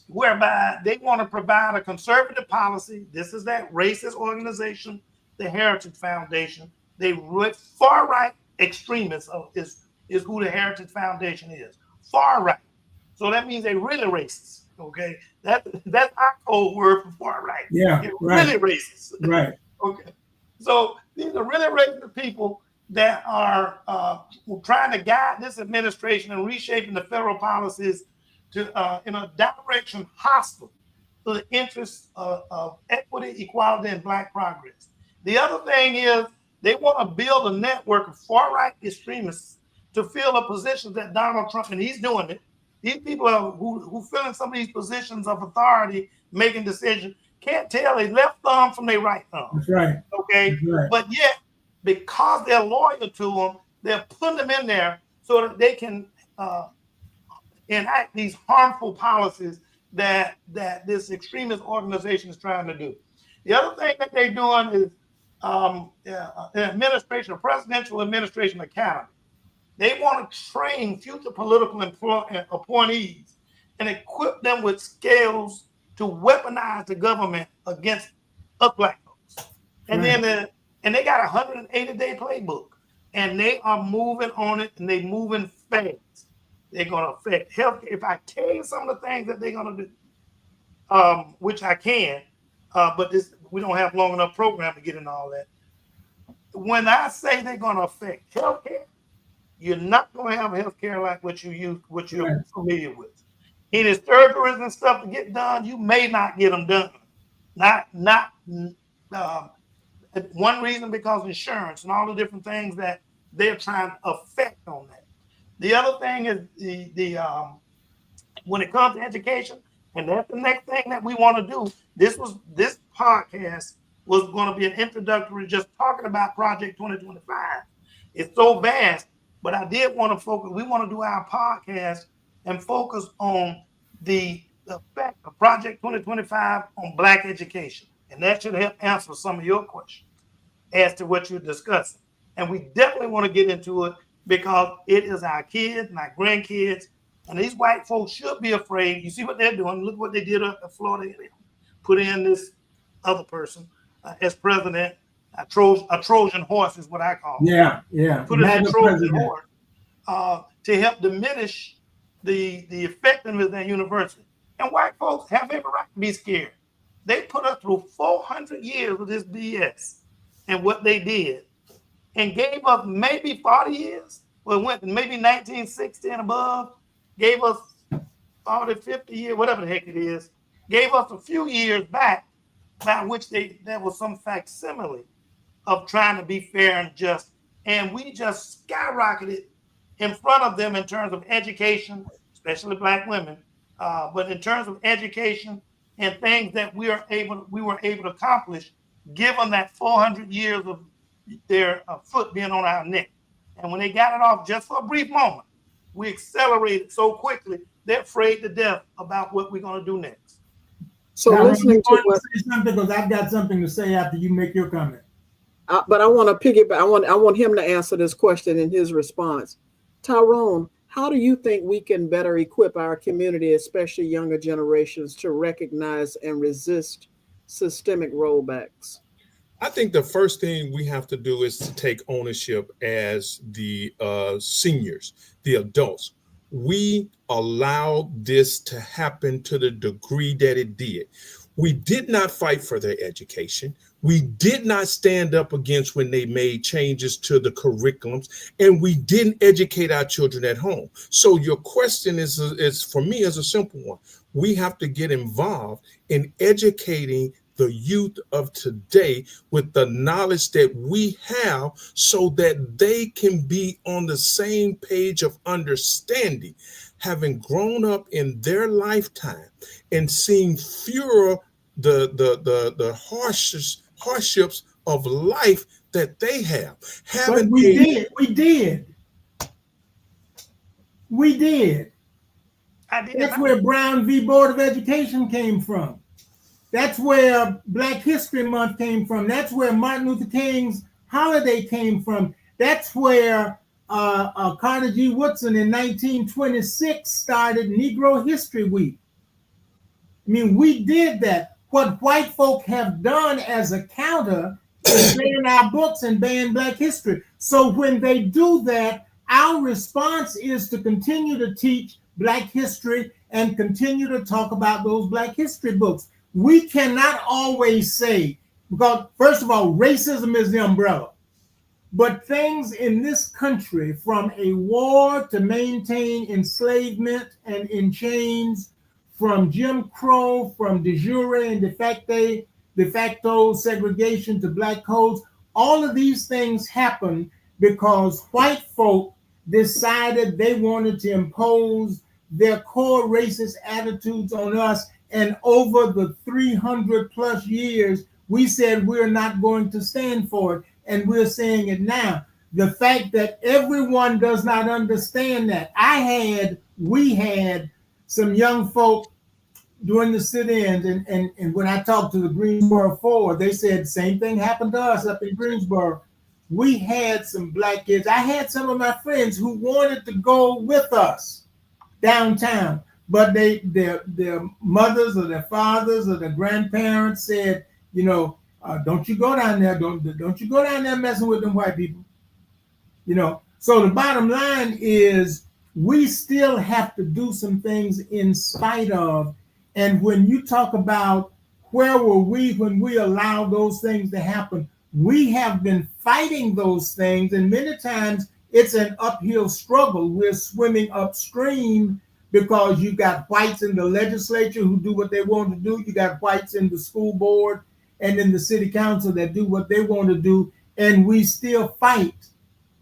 whereby they want to provide a conservative policy. This is that racist organization, the Heritage Foundation. They far right extremists is who the Heritage Foundation is. Far right. So that means they're really racist. Okay, that's our code word for far right. Yeah, they're right. Really racist. Right. Okay, so these are really racist people that are trying to guide this administration and reshaping the federal policies to in a direction hostile to the interests of equity, equality, and Black progress. The other thing is they want to build a network of far-right extremists to fill the positions that Donald Trump, and he's doing it. These people who fill in some of these positions of authority, making decisions, can't tell their left thumb from their right thumb. That's right. Okay, That's right. But yet, because they're loyal to them, they're putting them in there so that they can enact these harmful policies that this extremist organization is trying to do. The other thing that they're doing is administration, presidential administration academy. They want to train future political appointees and equip them with skills to weaponize the government against us Black folks. And then and they got a 180-day playbook, and they are moving on it, and they're moving fast. They're going to affect health. If I tell you some of the things that they're going to do, which I can, but we don't have long enough program to get into all that. When I say they're going to affect healthcare, you're not going to have health care like what you're Right. familiar with. Any surgeries and stuff to get done, you may not get them done. Not uh, one reason because insurance and all the different things that they're trying to affect on that. The other thing is the when it comes to education, and that's the next thing that we want to do. This podcast was going to be an introductory, just talking about Project 2025. It's so vast, but I did want to focus. We want to do our podcast and focus on the effect of Project 2025 on Black education, and that should help answer some of your questions as to what you're discussing. And we definitely want to get into it because it is our kids and our grandkids. And these white folks should be afraid. You see what they're doing. Look what they did up in Florida. Put in this other person as president. A Trojan horse is what I call it. Yeah. Put in a Trojan horse to help diminish the effectiveness of that university. And white folks have every right to be scared. They put us through 400 years of this BS and what they did, and gave us maybe 40 years. Well, it went maybe 1960 and above, gave us 40, 50 years, whatever the heck it is, gave us a few years back by which there was some facsimile of trying to be fair and just. And we just skyrocketed in front of them in terms of education, especially Black women, but in terms of education and things that we were able to accomplish, given that 400 years of their foot being on our neck. And when they got it off just for a brief moment, we accelerated so quickly, they're afraid to death about what we're going to do next. So now, listening to what, say something, because I've got something to say after you make your comment. but I want to piggyback. I want him to answer this question in his response. Tyrone, how do you think we can better equip our community, especially younger generations, to recognize and resist systemic rollbacks? I think the first thing we have to do is to take ownership as the seniors, the adults. We allowed this to happen to the degree that it did. We did not fight for their education. We did not stand up against when they made changes to the curriculums, and we didn't educate our children at home. So your question is for me is a simple one. We have to get involved in educating the youth of today with the knowledge that we have so that they can be on the same page of understanding, having grown up in their lifetime and seeing fewer the hardships of life that they have. But we did. That's where Brown v. Board of Education came from. That's where Black History Month came from. That's where Martin Luther King's holiday came from. That's where Carter G. Woodson in 1926 started Negro History Week. I mean, we did that. What white folk have done as a counter is ban our books and ban Black history. So when they do that, our response is to continue to teach Black history and continue to talk about those Black history books. We cannot always say, because first of all, racism is the umbrella. But things in this country, from a war to maintain enslavement and in chains, from Jim Crow, from de jure and de facto segregation to Black codes, all of these things happen because white folk decided they wanted to impose their core racist attitudes on us. And over the 300 plus years, we said we're not going to stand for it. And we're saying it now. The fact that everyone does not understand that. We had some young folk during the sit-ins, and when I talked to the Greensboro Four, they said same thing happened to us up in Greensboro. We had some Black kids. I had some of my friends who wanted to go with us downtown, but their mothers or their fathers or their grandparents said, don't you go down there. Don't you go down there messing with them white people. So the bottom line is we still have to do some things in spite of. And when you talk about where were we when we allowed those things to happen, we have been fighting those things. And many times it's an uphill struggle. We're swimming upstream because you got whites in the legislature who do what they want to do. You got whites in the school board and in the city council that do what they want to do. And we still fight.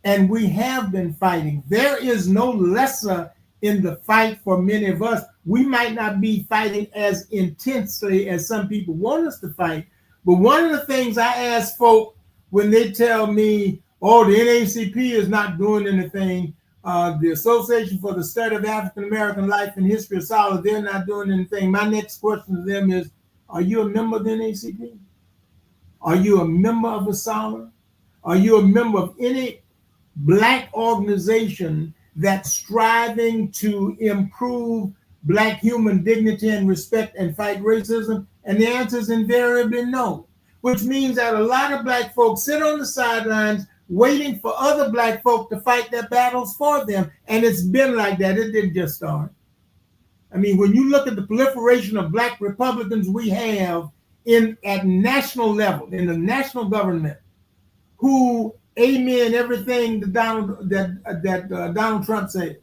And we have been fighting. There is no lesser in the fight for many of us. We might not be fighting as intensely as some people want us to fight. But one of the things I ask folk when they tell me, oh, the NAACP is not doing anything, the Association for the Study of African American Life and History of Solid, they're not doing anything. My next question to them is, are you a member of the NAACP? Are you a member of a SOLID? Are you a member of any Black organization that's striving to improve Black human dignity and respect and fight racism? And the answer is invariably no, which means that a lot of Black folks sit on the sidelines waiting for other Black folk to fight their battles for them. And it's been like that. It didn't just start. I mean, when you look at the proliferation of Black Republicans we have at national level, in the national government, who amen everything that Donald Trump said.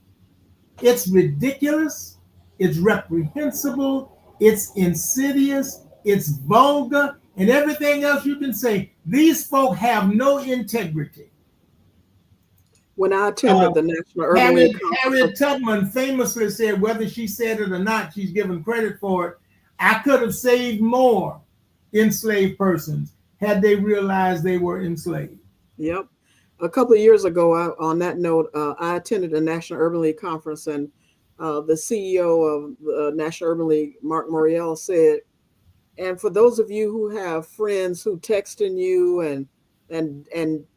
It's ridiculous. It's reprehensible. It's insidious. It's vulgar, and everything else you can say. These folk have no integrity. When I attended the National Urban League Conference, Harriet Tubman famously said, whether she said it or not, she's given credit for it. I could have saved more enslaved persons had they realized they were enslaved. Yep. A couple of years ago, on that note, I attended a National Urban League conference, and the CEO of the National Urban League, Mark Morial, said, and for those of you who have friends who texting you and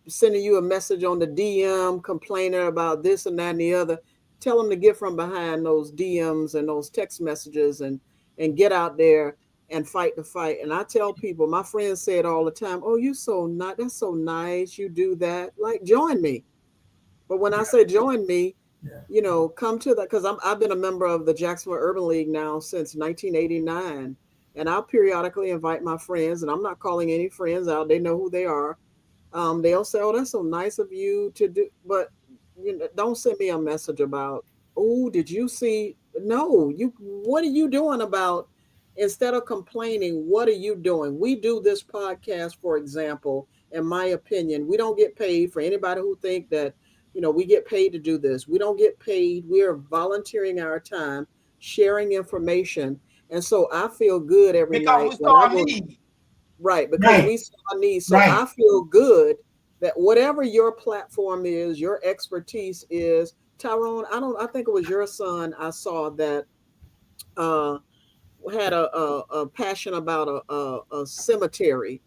sending you a message on the DM complaining about this and that and the other, tell them to get from behind those DMs and those text messages and get out there and fight the fight. And I tell people, my friends say it all the time, oh, you so not, that's so nice, you do that, like join me. But when I say join me, come to that, because I've been a member of the Jacksonville Urban League now since 1989, and I'll periodically invite my friends, and I'm not calling any friends out, they know who they are. They'll say, oh, that's so nice of you to do, but don't send me a message about, oh, did you see? No, what are you doing about? Instead of complaining, what are you doing? We do this podcast, for example, in my opinion, we don't get paid. For anybody who think that, we get paid to do this, we don't get paid. We are volunteering our time, sharing information. And so I feel good every because night we when I saw a go. need. Right, because Right. we saw a need. So Right. I feel good that whatever your platform is, your expertise is, Tyrone, I think it was your son I saw that uh had a passion about a cemetery,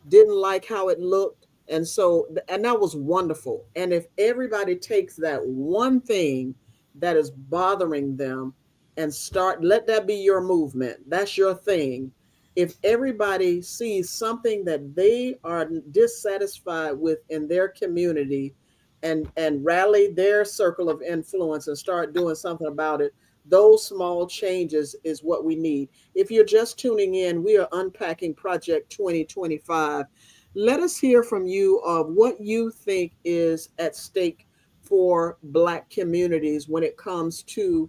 didn't like how it looked. And so, and that was wonderful. And if everybody takes that one thing that is bothering them and let that be your movement, that's your thing. If everybody sees something that they are dissatisfied with in their community and rally their circle of influence and start doing something about it, those small changes is what we need. If you're just tuning in, we are unpacking Project 2025. Let us hear from you of what you think is at stake for Black communities when it comes to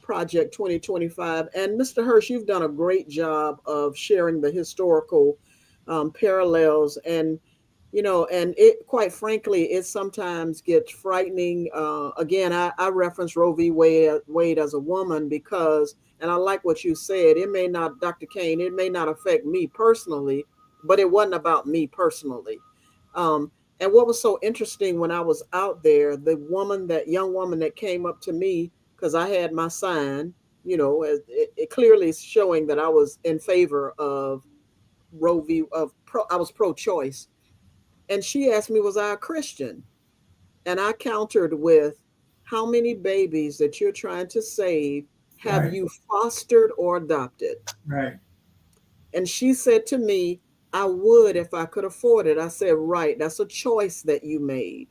Project 2025. And Mr. Hirsch, you've done a great job of sharing the historical parallels, and it, quite frankly, it sometimes gets frightening. Again, I reference Roe v. Wade as a woman because, and I like what you said, it may not, Dr. Kane, it may not affect me personally, but it wasn't about me personally. And what was so interesting when I was out there, that young woman that came up to me, because I had my sign, it clearly showing that I was in favor of I was pro-choice. And she asked me, was I a Christian? And I countered with, how many babies that you're trying to save have Right. you fostered or adopted? Right. And she said to me, I would if I could afford it. I said, right, that's a choice that you made.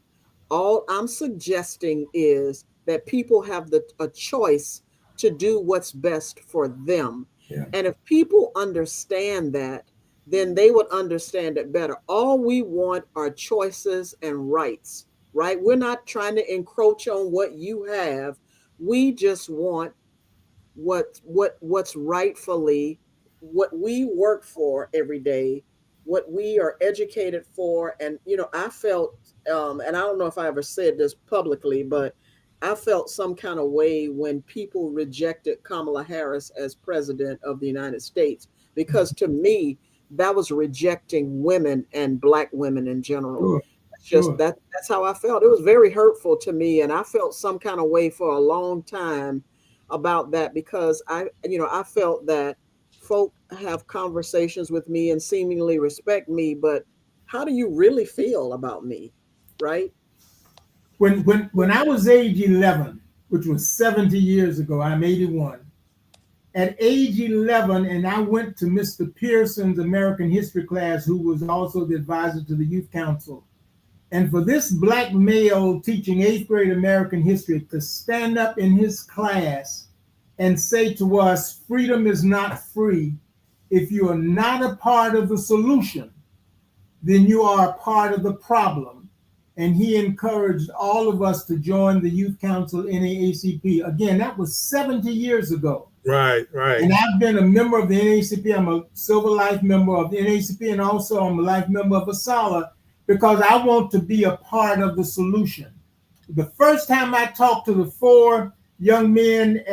All I'm suggesting is that people have a choice to do what's best for them. Yeah. And if people understand that, then they would understand it better. All we want are choices and rights. right? We're not trying to encroach on what you have. We just want what's rightfully what we work for every day, what we are educated for. And I felt, and I don't know if I ever said this publicly, but I felt some kind of way when people rejected Kamala Harris as president of the United States, because to me that was rejecting women and Black women in general. Sure, It's just sure. that's how I felt. It was very hurtful to me, and I felt some kind of way for a long time about that, because I felt that folk have conversations with me and seemingly respect me, but how do you really feel about me, right? When I was age 11, which was 70 years ago, I'm 81. At age 11, and I went to Mr. Pearson's American history class, who was also the advisor to the youth council. And for this Black male teaching eighth grade American history to stand up in his class and say to us, freedom is not free. If you are not a part of the solution, then you are a part of the problem. And he encouraged all of us to join the Youth Council NAACP. Again, that was 70 years ago. Right, right. And I've been a member of the NAACP. I'm a Silver Life member of the NAACP, and also I'm a life member of ASALA, because I want to be a part of the solution. The first time I talked to the 4 young men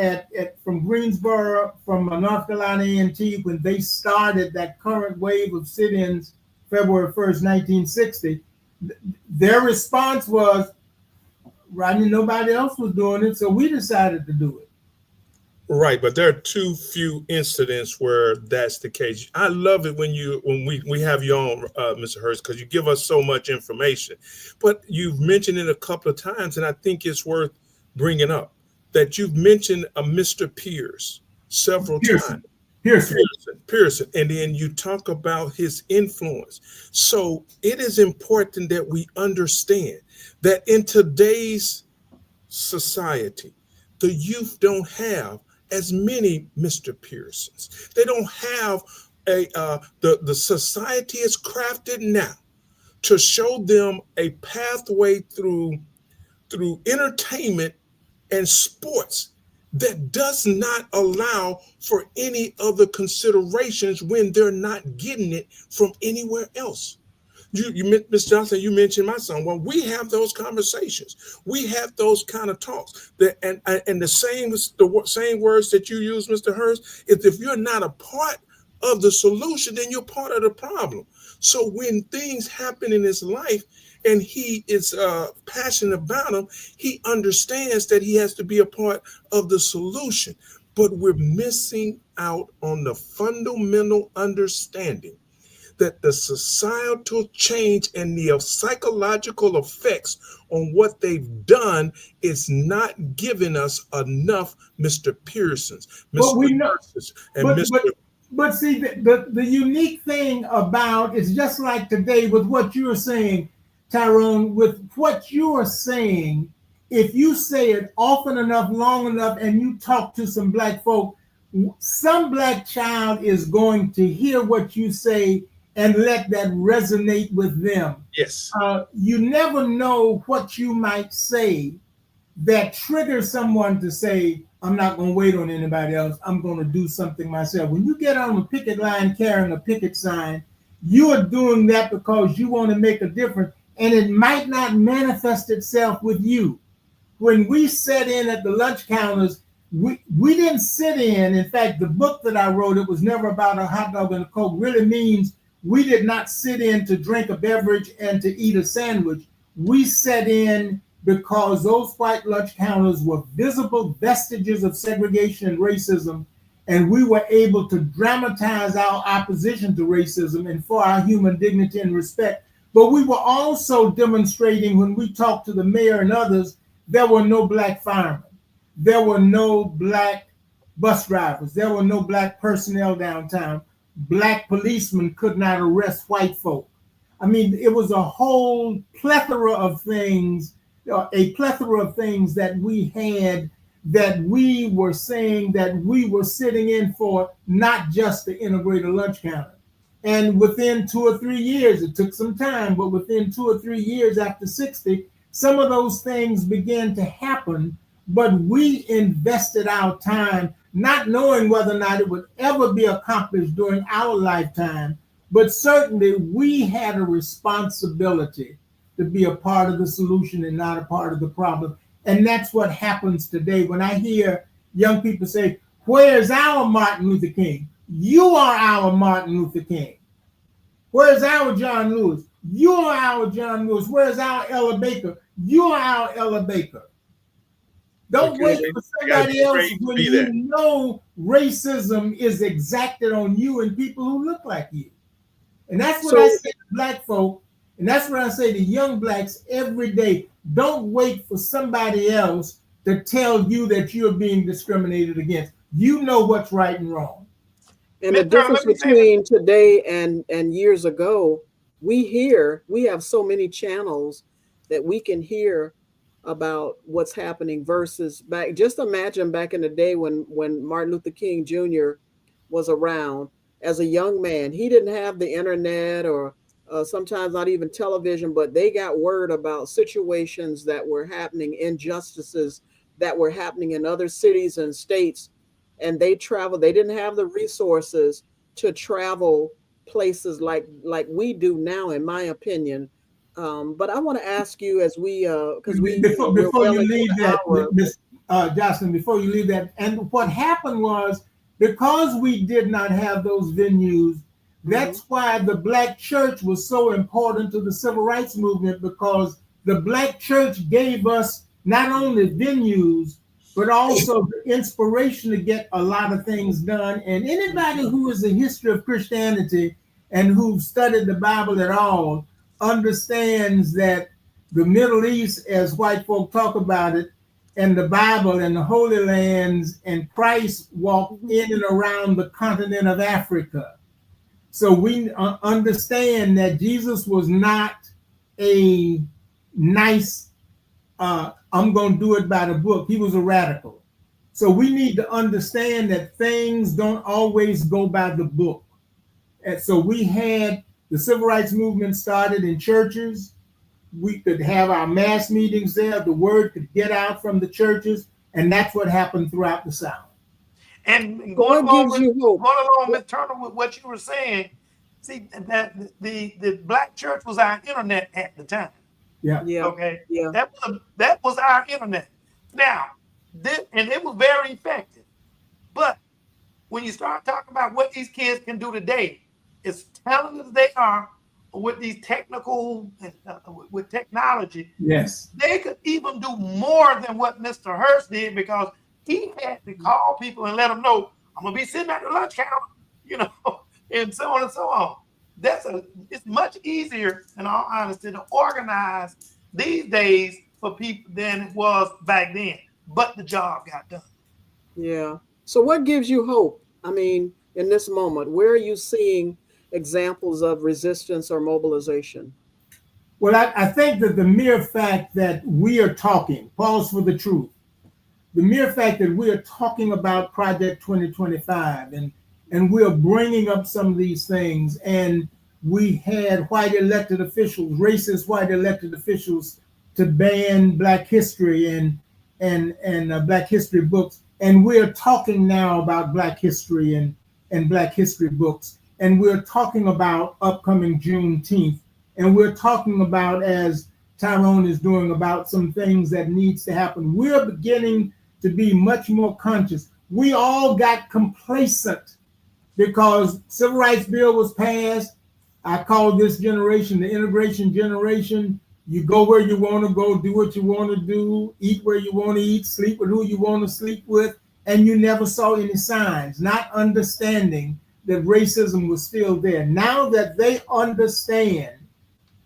from Greensboro, from North Carolina A&T, when they started that current wave of sit-ins February 1st, 1960, their response was, Rodney, nobody else was doing it, so we decided to do it. Right, but there are too few incidents where that's the case. I love it when we have you on, Mr. Hurst, because you give us so much information. But you've mentioned it a couple of times, and I think it's worth bringing up that you've mentioned a Mr. Pierce several times. Pearson, and then you talk about his influence. So it is important that we understand that in today's society, the youth don't have as many Mr. Pearsons. They don't have the society is crafted now to show them a pathway through entertainment and sports that does not allow for any other considerations when they're not getting it from anywhere else. Ms. Johnson, you mentioned my son. Well, we have those conversations. We have those kind of talks. And the same words that you use, Mr. Hurst, is if you're not a part of the solution, then you're part of the problem. So when things happen in his life and he is passionate about them, he understands that he has to be a part of the solution. But we're missing out on the fundamental understanding that the societal change and the psychological effects on what they've done is not giving us enough Mr. Pearsons, Mr. Nurses, and Mr. But see, the unique thing about it's just like today with what you're saying, Tyrone, with what you're saying, if you say it often enough, long enough, and you talk to some Black folk, some Black child is going to hear what you say and let that resonate with them. Yes. You never know what you might say that triggers someone to say, I'm not going to wait on anybody else. I'm going to do something myself. When you get on a picket line carrying a picket sign, you are doing that because you want to make a difference, and it might not manifest itself with you. When we sat in at the lunch counters, we didn't sit in. In fact, the book that I wrote, it was never about a hot dog and a Coke, really means we did not sit in to drink a beverage and to eat a sandwich. We sat in because those white lunch counters were visible vestiges of segregation and racism, and we were able to dramatize our opposition to racism and for our human dignity and respect. But we were also demonstrating, when we talked to the mayor and others, there were no Black firemen, there were no Black bus drivers, there were no Black personnel downtown. Black policemen could not arrest white folk. I mean, it was a whole plethora of things, that we had, that we were saying that we were sitting in for, not just to integrate a lunch counter. And within 2 or 3 years, it took some time, but within 2 or 3 years after 60, some of those things began to happen, but we invested our time not knowing whether or not it would ever be accomplished during our lifetime. But certainly we had a responsibility to be a part of the solution and not a part of the problem. And that's what happens today. When I hear young people say, "Where's our Martin Luther King?" You are our Martin Luther King. Where's our John Lewis? You are our John Lewis. Where's our Ella Baker? You are our Ella Baker. Don't Okay, wait they for gotta somebody be else trained to when be you that. know racism is exacted on you and people who look like you. And that's what I So say to black folk, and that's what I say to young blacks every day. Don't wait for somebody else to tell you that you're being discriminated against. You know what's right and wrong. and the Miss Turner, difference let me say this. between today and years ago, we have so many channels that we can hear about what's happening versus back. Just imagine back in the day when Martin Luther King Jr. was around as a young man. He didn't have the internet or sometimes not even television, but they got word about situations that were happening, injustices that were happening in other cities and states, and they traveled. They didn't have the resources to travel places like we do now, in my opinion. But I want to ask you, as we because we we're Before well you into leave the that, hour. Miss Jocelyn, before you leave that, and what happened was because we did not have those venues, Mhm. that's why the black church was so important to the civil rights movement, because the black church gave us not only venues, but also the inspiration to get a lot of things done. And anybody who has a history of Christianity and who studied the Bible at all understands that the Middle East, as white folk talk about it, and the Bible and the Holy Lands and Christ walked Mhm. in and around the continent of Africa. So we understand that Jesus was not a nice, I'm going to do it by the book. He was a radical. So we need to understand that things don't always go by the book. And so we had the civil rights movement started in churches. We could have our mass meetings there. The word could get out from the churches, and that's what happened throughout the South. And So what gives you hope? going along, What- Miss Turner, with what you were saying, see that the black church was our internet at the time. Yeah. Yeah, Okay, yeah. that was our internet. Now, and it was very effective. But when you start talking about what these kids can do today, as talented as they are with these technical with technology, Yes. they could even do more than what Mr. Hurst did, because he had to call people and let them know, I'm gonna be sitting at the lunch counter, you know, and so on and so on. It's much easier, in all honesty, to organize these days for people than it was back then. But the job got done. Yeah. So what gives you hope? I mean, in this moment, where are you seeing examples of resistance or mobilization? Well, I think that the mere fact that we are talking, pause for the truth, the mere fact that we are talking about Project 2025 and we are bringing up some of these things, and we had white elected officials, racist white elected officials, to ban Black history and Black history books, and we're talking now about Black history and Black history books, and we're talking about upcoming Juneteenth, and we're talking about, as Tyrone is doing, about some things that needs to happen. We're beginning to be much more conscious. We all got complacent because civil rights bill was passed. I call this generation the integration generation. You go where you want to go, do what you want to do, eat where you want to eat, sleep with who you want to sleep with, and you never saw any signs, not understanding that racism was still there. Now that they understand,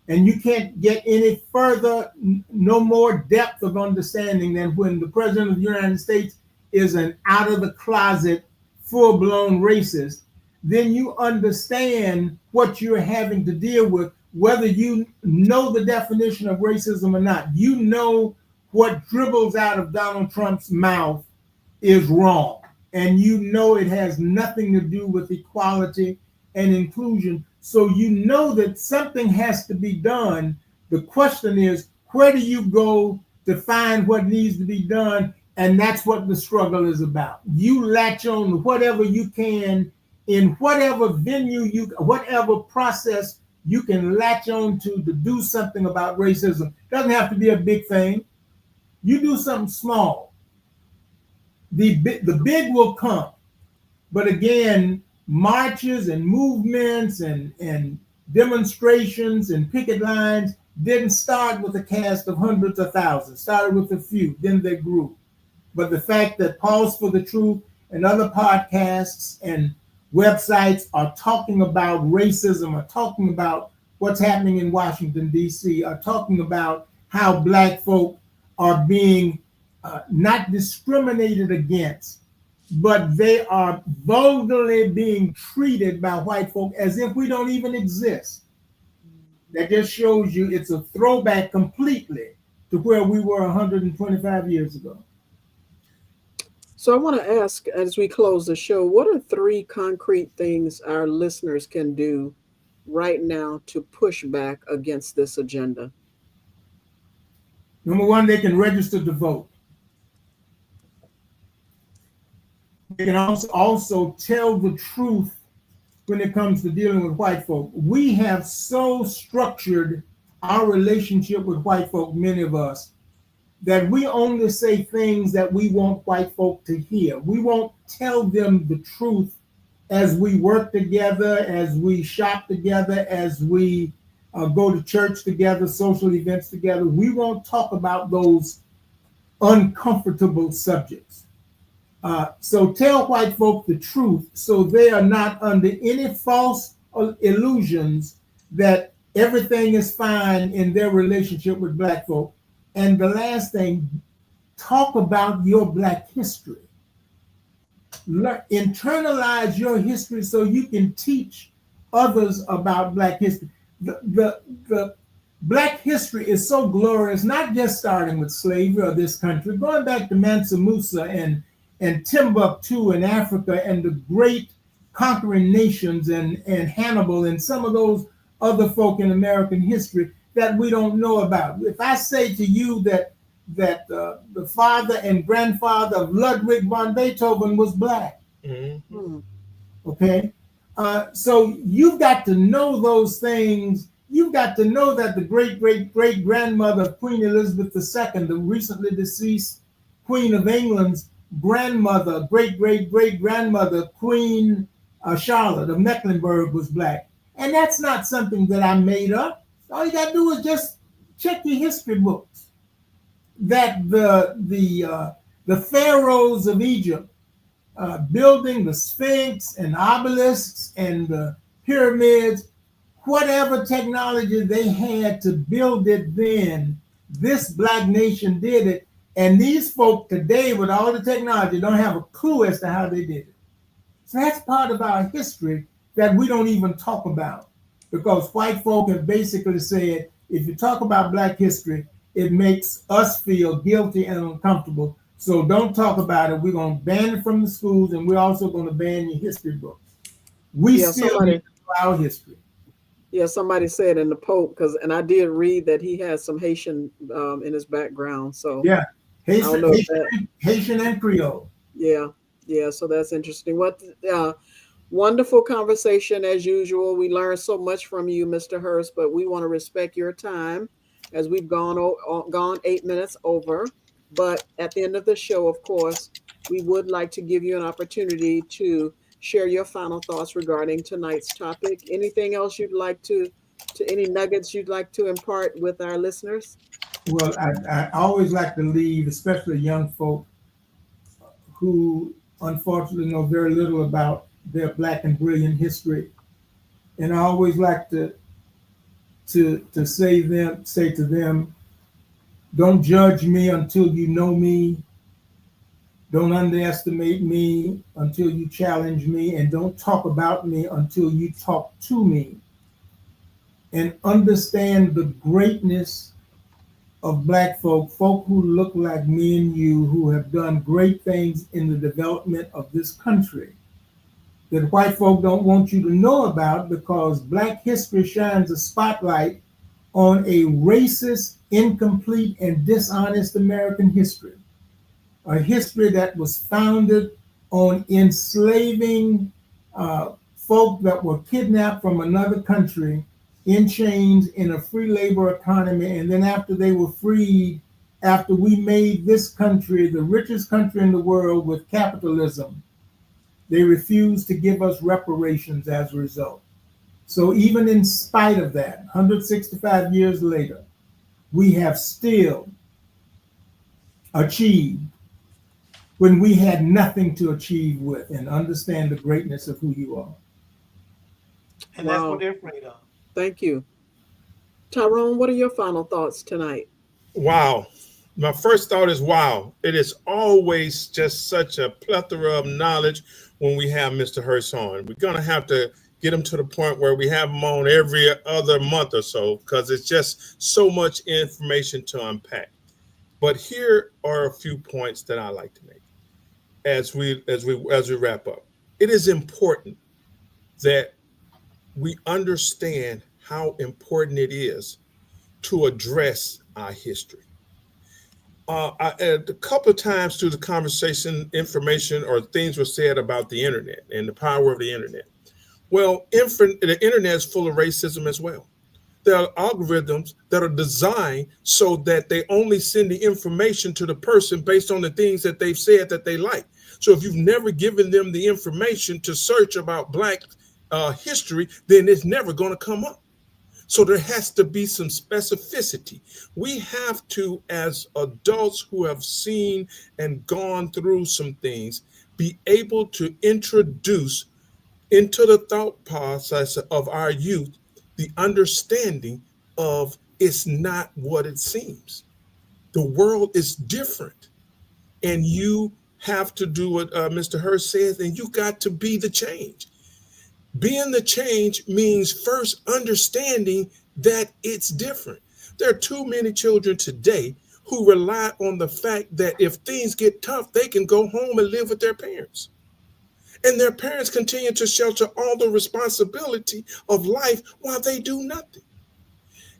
and you can't get any further, no more depth of understanding than when the president of the United States is an out of the closet, full blown racist. Then you understand what you're having to deal with, whether you know the definition of racism or not. You know what dribbles out of Donald Trump's mouth is wrong. And you know it has nothing to do with equality and inclusion. So you know that something has to be done. The question is, Where do you go to find what needs to be done? And that's what the struggle is about. You latch on to whatever you can in whatever venue whatever process you can latch on to do something about racism. Doesn't have to be a big thing. You do something small. The big will come. But again, marches and movements and demonstrations and picket lines didn't start with a cast of hundreds of thousands, started with a few, then they grew. But the fact that Pause for the Truth and other podcasts and websites are talking about racism, are talking about what's happening in Washington, D.C., are talking about how Black folk are being not discriminated against, but they are vulgarly being treated by white folk as if we don't even exist. That just shows you it's a throwback completely to where we were 125 years ago. So I want to ask, as we close the show, what are three concrete things our listeners can do right now to push back against this agenda? Number one, they can register to vote. They can also tell the truth when it comes to dealing with white folk. We have so structured our relationship with white folk, many of us, that we only say things that we want white folk to hear. We won't tell them the truth as we work together, as we shop together, as we go to church together, social events together. We won't talk about those uncomfortable subjects. So tell white folk the truth so they are not under any false illusions that everything is fine in their relationship with Black folk. And the last thing, talk about your Black history. Internalize your history so you can teach others about Black history. The Black history is so glorious, not just starting with slavery or this country, going back to Mansa Musa and Timbuktu in Africa and the great conquering nations and Hannibal and some of those other folk in American history that we don't know about. If I say to you that the father and grandfather of Ludwig von Beethoven was Black, okay? So you've got to know those things. You've got to know that the great-great-great-grandmother of Queen Elizabeth II, the recently deceased Queen of England's grandmother, great-great-great-grandmother, Queen Charlotte of Mecklenburg was Black. And that's not something that I made up. All you got to do is just check your history books. That the pharaohs of Egypt building the Sphinx and obelisks and the pyramids, whatever technology they had to build it then, this Black nation did it. And these folk today, with all the technology, don't have a clue as to how they did it. So that's part of our history that we don't even talk about, because white folk have basically said, if you talk about Black history, it makes us feel guilty and uncomfortable. So don't talk about it. We're going to ban it from the schools, and we're also going to ban your history books. We still need to know our history. Yeah, somebody said in the Pope, and I did read that he has some Haitian in his background. So yeah, Haitian and Creole. Yeah. So that's interesting. What wonderful conversation as usual. We learned so much from you, Mr. Hurst, but we want to respect your time as we've gone 8 minutes over. But at the end of the show, of course, we would like to give you an opportunity to share your final thoughts regarding tonight's topic. Anything else you'd like to any nuggets you'd like to impart with our listeners? Well, I always like to leave, especially young folk who unfortunately know very little about their Black and brilliant history. And I always like to say to them, don't judge me until you know me. Don't underestimate me until you challenge me, and don't talk about me until you talk to me. And understand the greatness of Black folk who look like me and you, who have done great things in the development of this country that white folk don't want you to know about, because Black history shines a spotlight on a racist, incomplete, and dishonest American history, a history that was founded on enslaving folk that were kidnapped from another country in chains in a free labor economy. And then after they were freed, after we made this country the richest country in the world with capitalism, they refused to give us reparations as a result. So even in spite of that, 165 years later, we have still achieved when we had nothing to achieve with, and understand the greatness of who you are. And that's what Wow. they're afraid of. Thank you. Tyrone, what are your final thoughts tonight? Wow. My first thought is wow. It is always just such a plethora of knowledge when we have Mr. Hurst on. We're going to have to get him to the point where we have him on every other month or so because it's just so much information to unpack. But here are a few points that I like to make as we wrap up. It is important that we understand how important it is to address our history. A couple of times through the conversation, information or things were said about the internet and the power of the internet. Well, the internet is full of racism as well. There are algorithms that are designed so that they only send the information to the person based on the things that they've said that they like. So if you've never given them the information to search about Black history, then it's never going to come up. So there has to be some specificity. We have to, as adults who have seen and gone through some things, be able to introduce into the thought process of our youth the understanding of it's not what it seems. The world is different. And you have to do what Mr. Hurst says, and you got to be the change. Being the change means first understanding that it's different. There are too many children today who rely on the fact that if things get tough, they can go home and live with their parents. And their parents continue to shelter all the responsibility of life while they do nothing.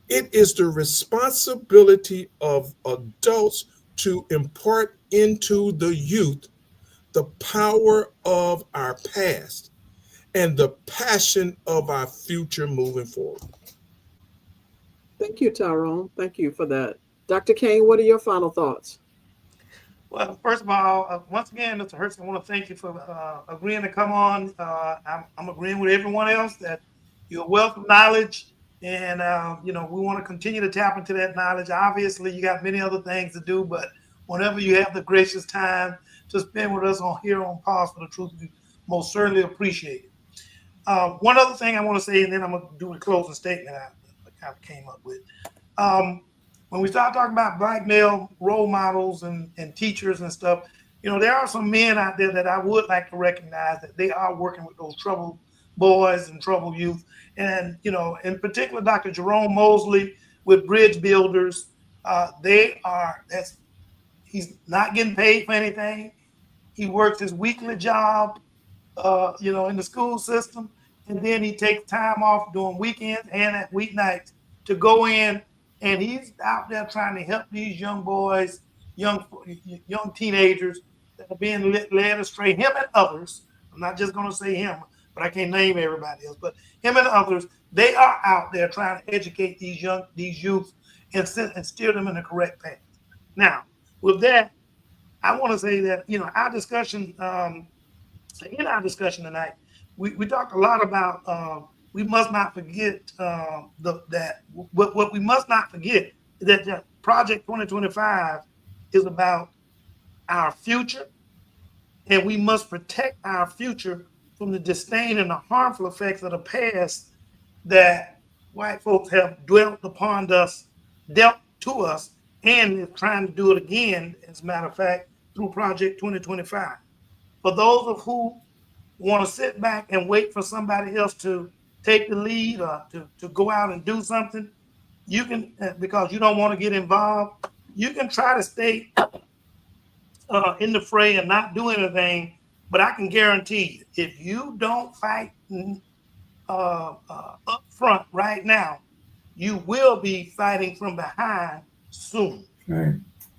It is the responsibility of adults to impart into the youth the power of our past and the passion of our future moving forward. Thank you, Tyrone. Thank you for that. Dr. Kane, what are your final thoughts? Well, first of all, once again, Mr. Hurst, I want to thank you for agreeing to come on. I'm agreeing with everyone else that you're a wealth of knowledge, and we want to continue to tap into that knowledge. Obviously, you got many other things to do, but whenever you have the gracious time to spend with us on here on Pause for the Truth, we most certainly appreciate it. One other thing I want to say, and then I'm going to do a closing statement I kind of came up with. When we start talking about Black male role models and teachers and stuff, there are some men out there that I would like to recognize that they are working with those troubled boys and troubled youth. And, in particular, Dr. Jerome Mosley with Bridge Builders, he's not getting paid for anything. He works his weekly job, in the school system. And then he takes time off during weekends and at weeknights to go in, and he's out there trying to help these young boys, young teenagers that are being led astray. Him and others. I'm not just going to say him, but I can't name everybody else. But him and others, they are out there trying to educate these youth and steer them in the correct path. Now, with that, I want to say that our discussion. In our discussion tonight, we talked a lot about we must not forget what we must not forget is that Project 2025 is about our future, and we must protect our future from the disdain and the harmful effects of the past that white folks have dealt to us, and is trying to do it again, as a matter of fact, through Project 2025. For those of who want to sit back and wait for somebody else to take the lead or to go out and do something, you can, because you don't want to get involved, you can try to stay in the fray and not do anything. But I can guarantee you, if you don't fight up front right now, you will be fighting from behind soon. Right.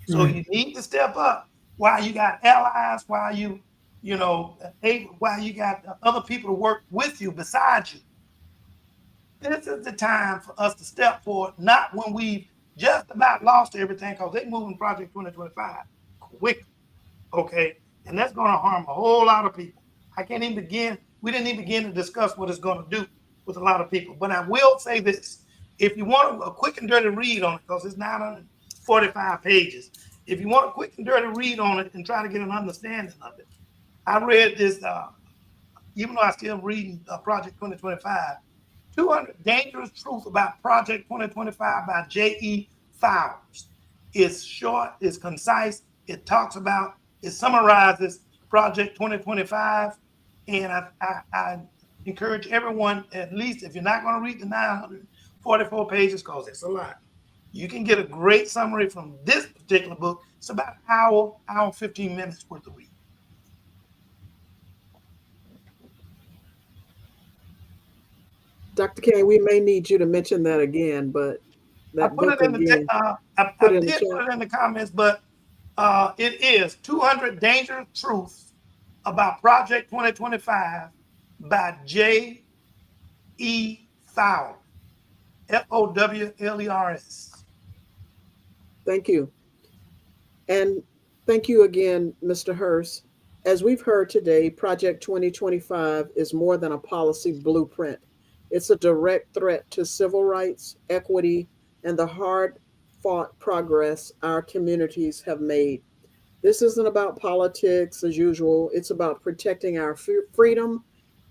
So you need to step up while you got allies, while you while you got other people to work with you beside you. This is the time for us to step forward, not when we've just about lost everything, because they moving Project 2025 quickly, okay? And that's going to harm a whole lot of people. I can't even begin, we didn't even begin to discuss what it's going to do with a lot of people. But I will say this, if you want a quick and dirty read on it, because it's 945 pages, if you want a quick and dirty read on it and try to get an understanding of it, I read this, even though I still reading Project 2025, 200 Dangerous Truths About Project 2025 by J.E. Fowles. It's short, it's concise, it talks about, it summarizes Project 2025. And I encourage everyone, at least if you're not going to read the 944 pages, because it's a lot, you can get a great summary from this particular book. It's about an hour, 15 minutes worth of reading. Dr. Kane, we may need you to mention that again, but I that put book it in again. I put it in did the put chat. it in the comments, but it is 200 Dangerous Truths About Project 2025 by J.E. Fowler, Fowlers. Thank you. And thank you again, Mr. Hurst. As we've heard today, Project 2025 is more than a policy blueprint. It's a direct threat to civil rights, equity, and the hard fought progress our communities have made. This isn't about politics as usual, it's about protecting our freedom,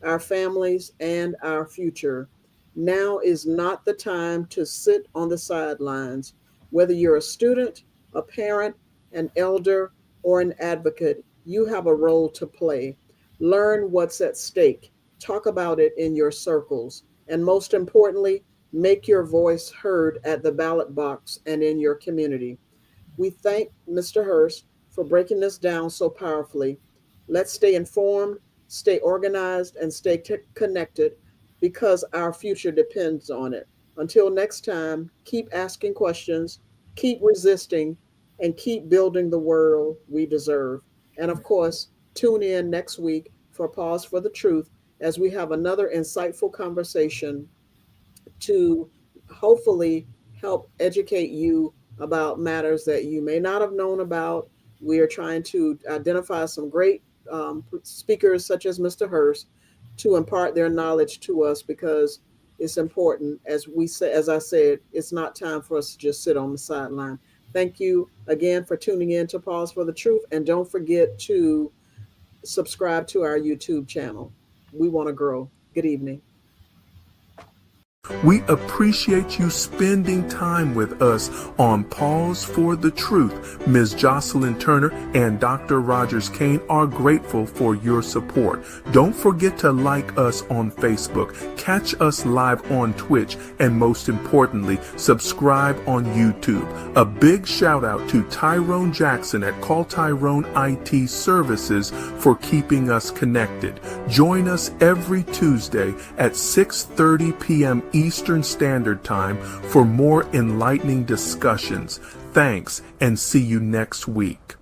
our families, and our future. Now is not the time to sit on the sidelines. Whether you're a student, a parent, an elder, or an advocate, you have a role to play. Learn what's at stake, talk about it in your circles, and most importantly, make your voice heard at the ballot box and in your community. We thank Mr. Hurst for breaking this down so powerfully. Let's stay informed, stay organized, and stay connected because our future depends on it. Until next time, keep asking questions, keep resisting, and keep building the world we deserve. And of course, tune in next week for Pause for the Truth as we have another insightful conversation to hopefully help educate you about matters that you may not have known about. We are trying to identify some great speakers, such as Mr. Hurst, to impart their knowledge to us because it's important. As we say, as I said, it's not time for us to just sit on the sideline. Thank you again for tuning in to Pause for the Truth, and don't forget to subscribe to our YouTube channel. We want to grow. Good evening. We appreciate you spending time with us on Pause for the Truth. Ms. Jocelyn Turner and Dr. Rogers Kane are grateful for your support. Don't forget to like us on Facebook, catch us live on Twitch, and most importantly, subscribe on YouTube. A big shout out to Tyrone Jackson at Call Tyrone IT Services for keeping us connected. Join us every Tuesday at 6:30 p.m. Eastern Standard Time for more enlightening discussions. Thanks, and see you next week.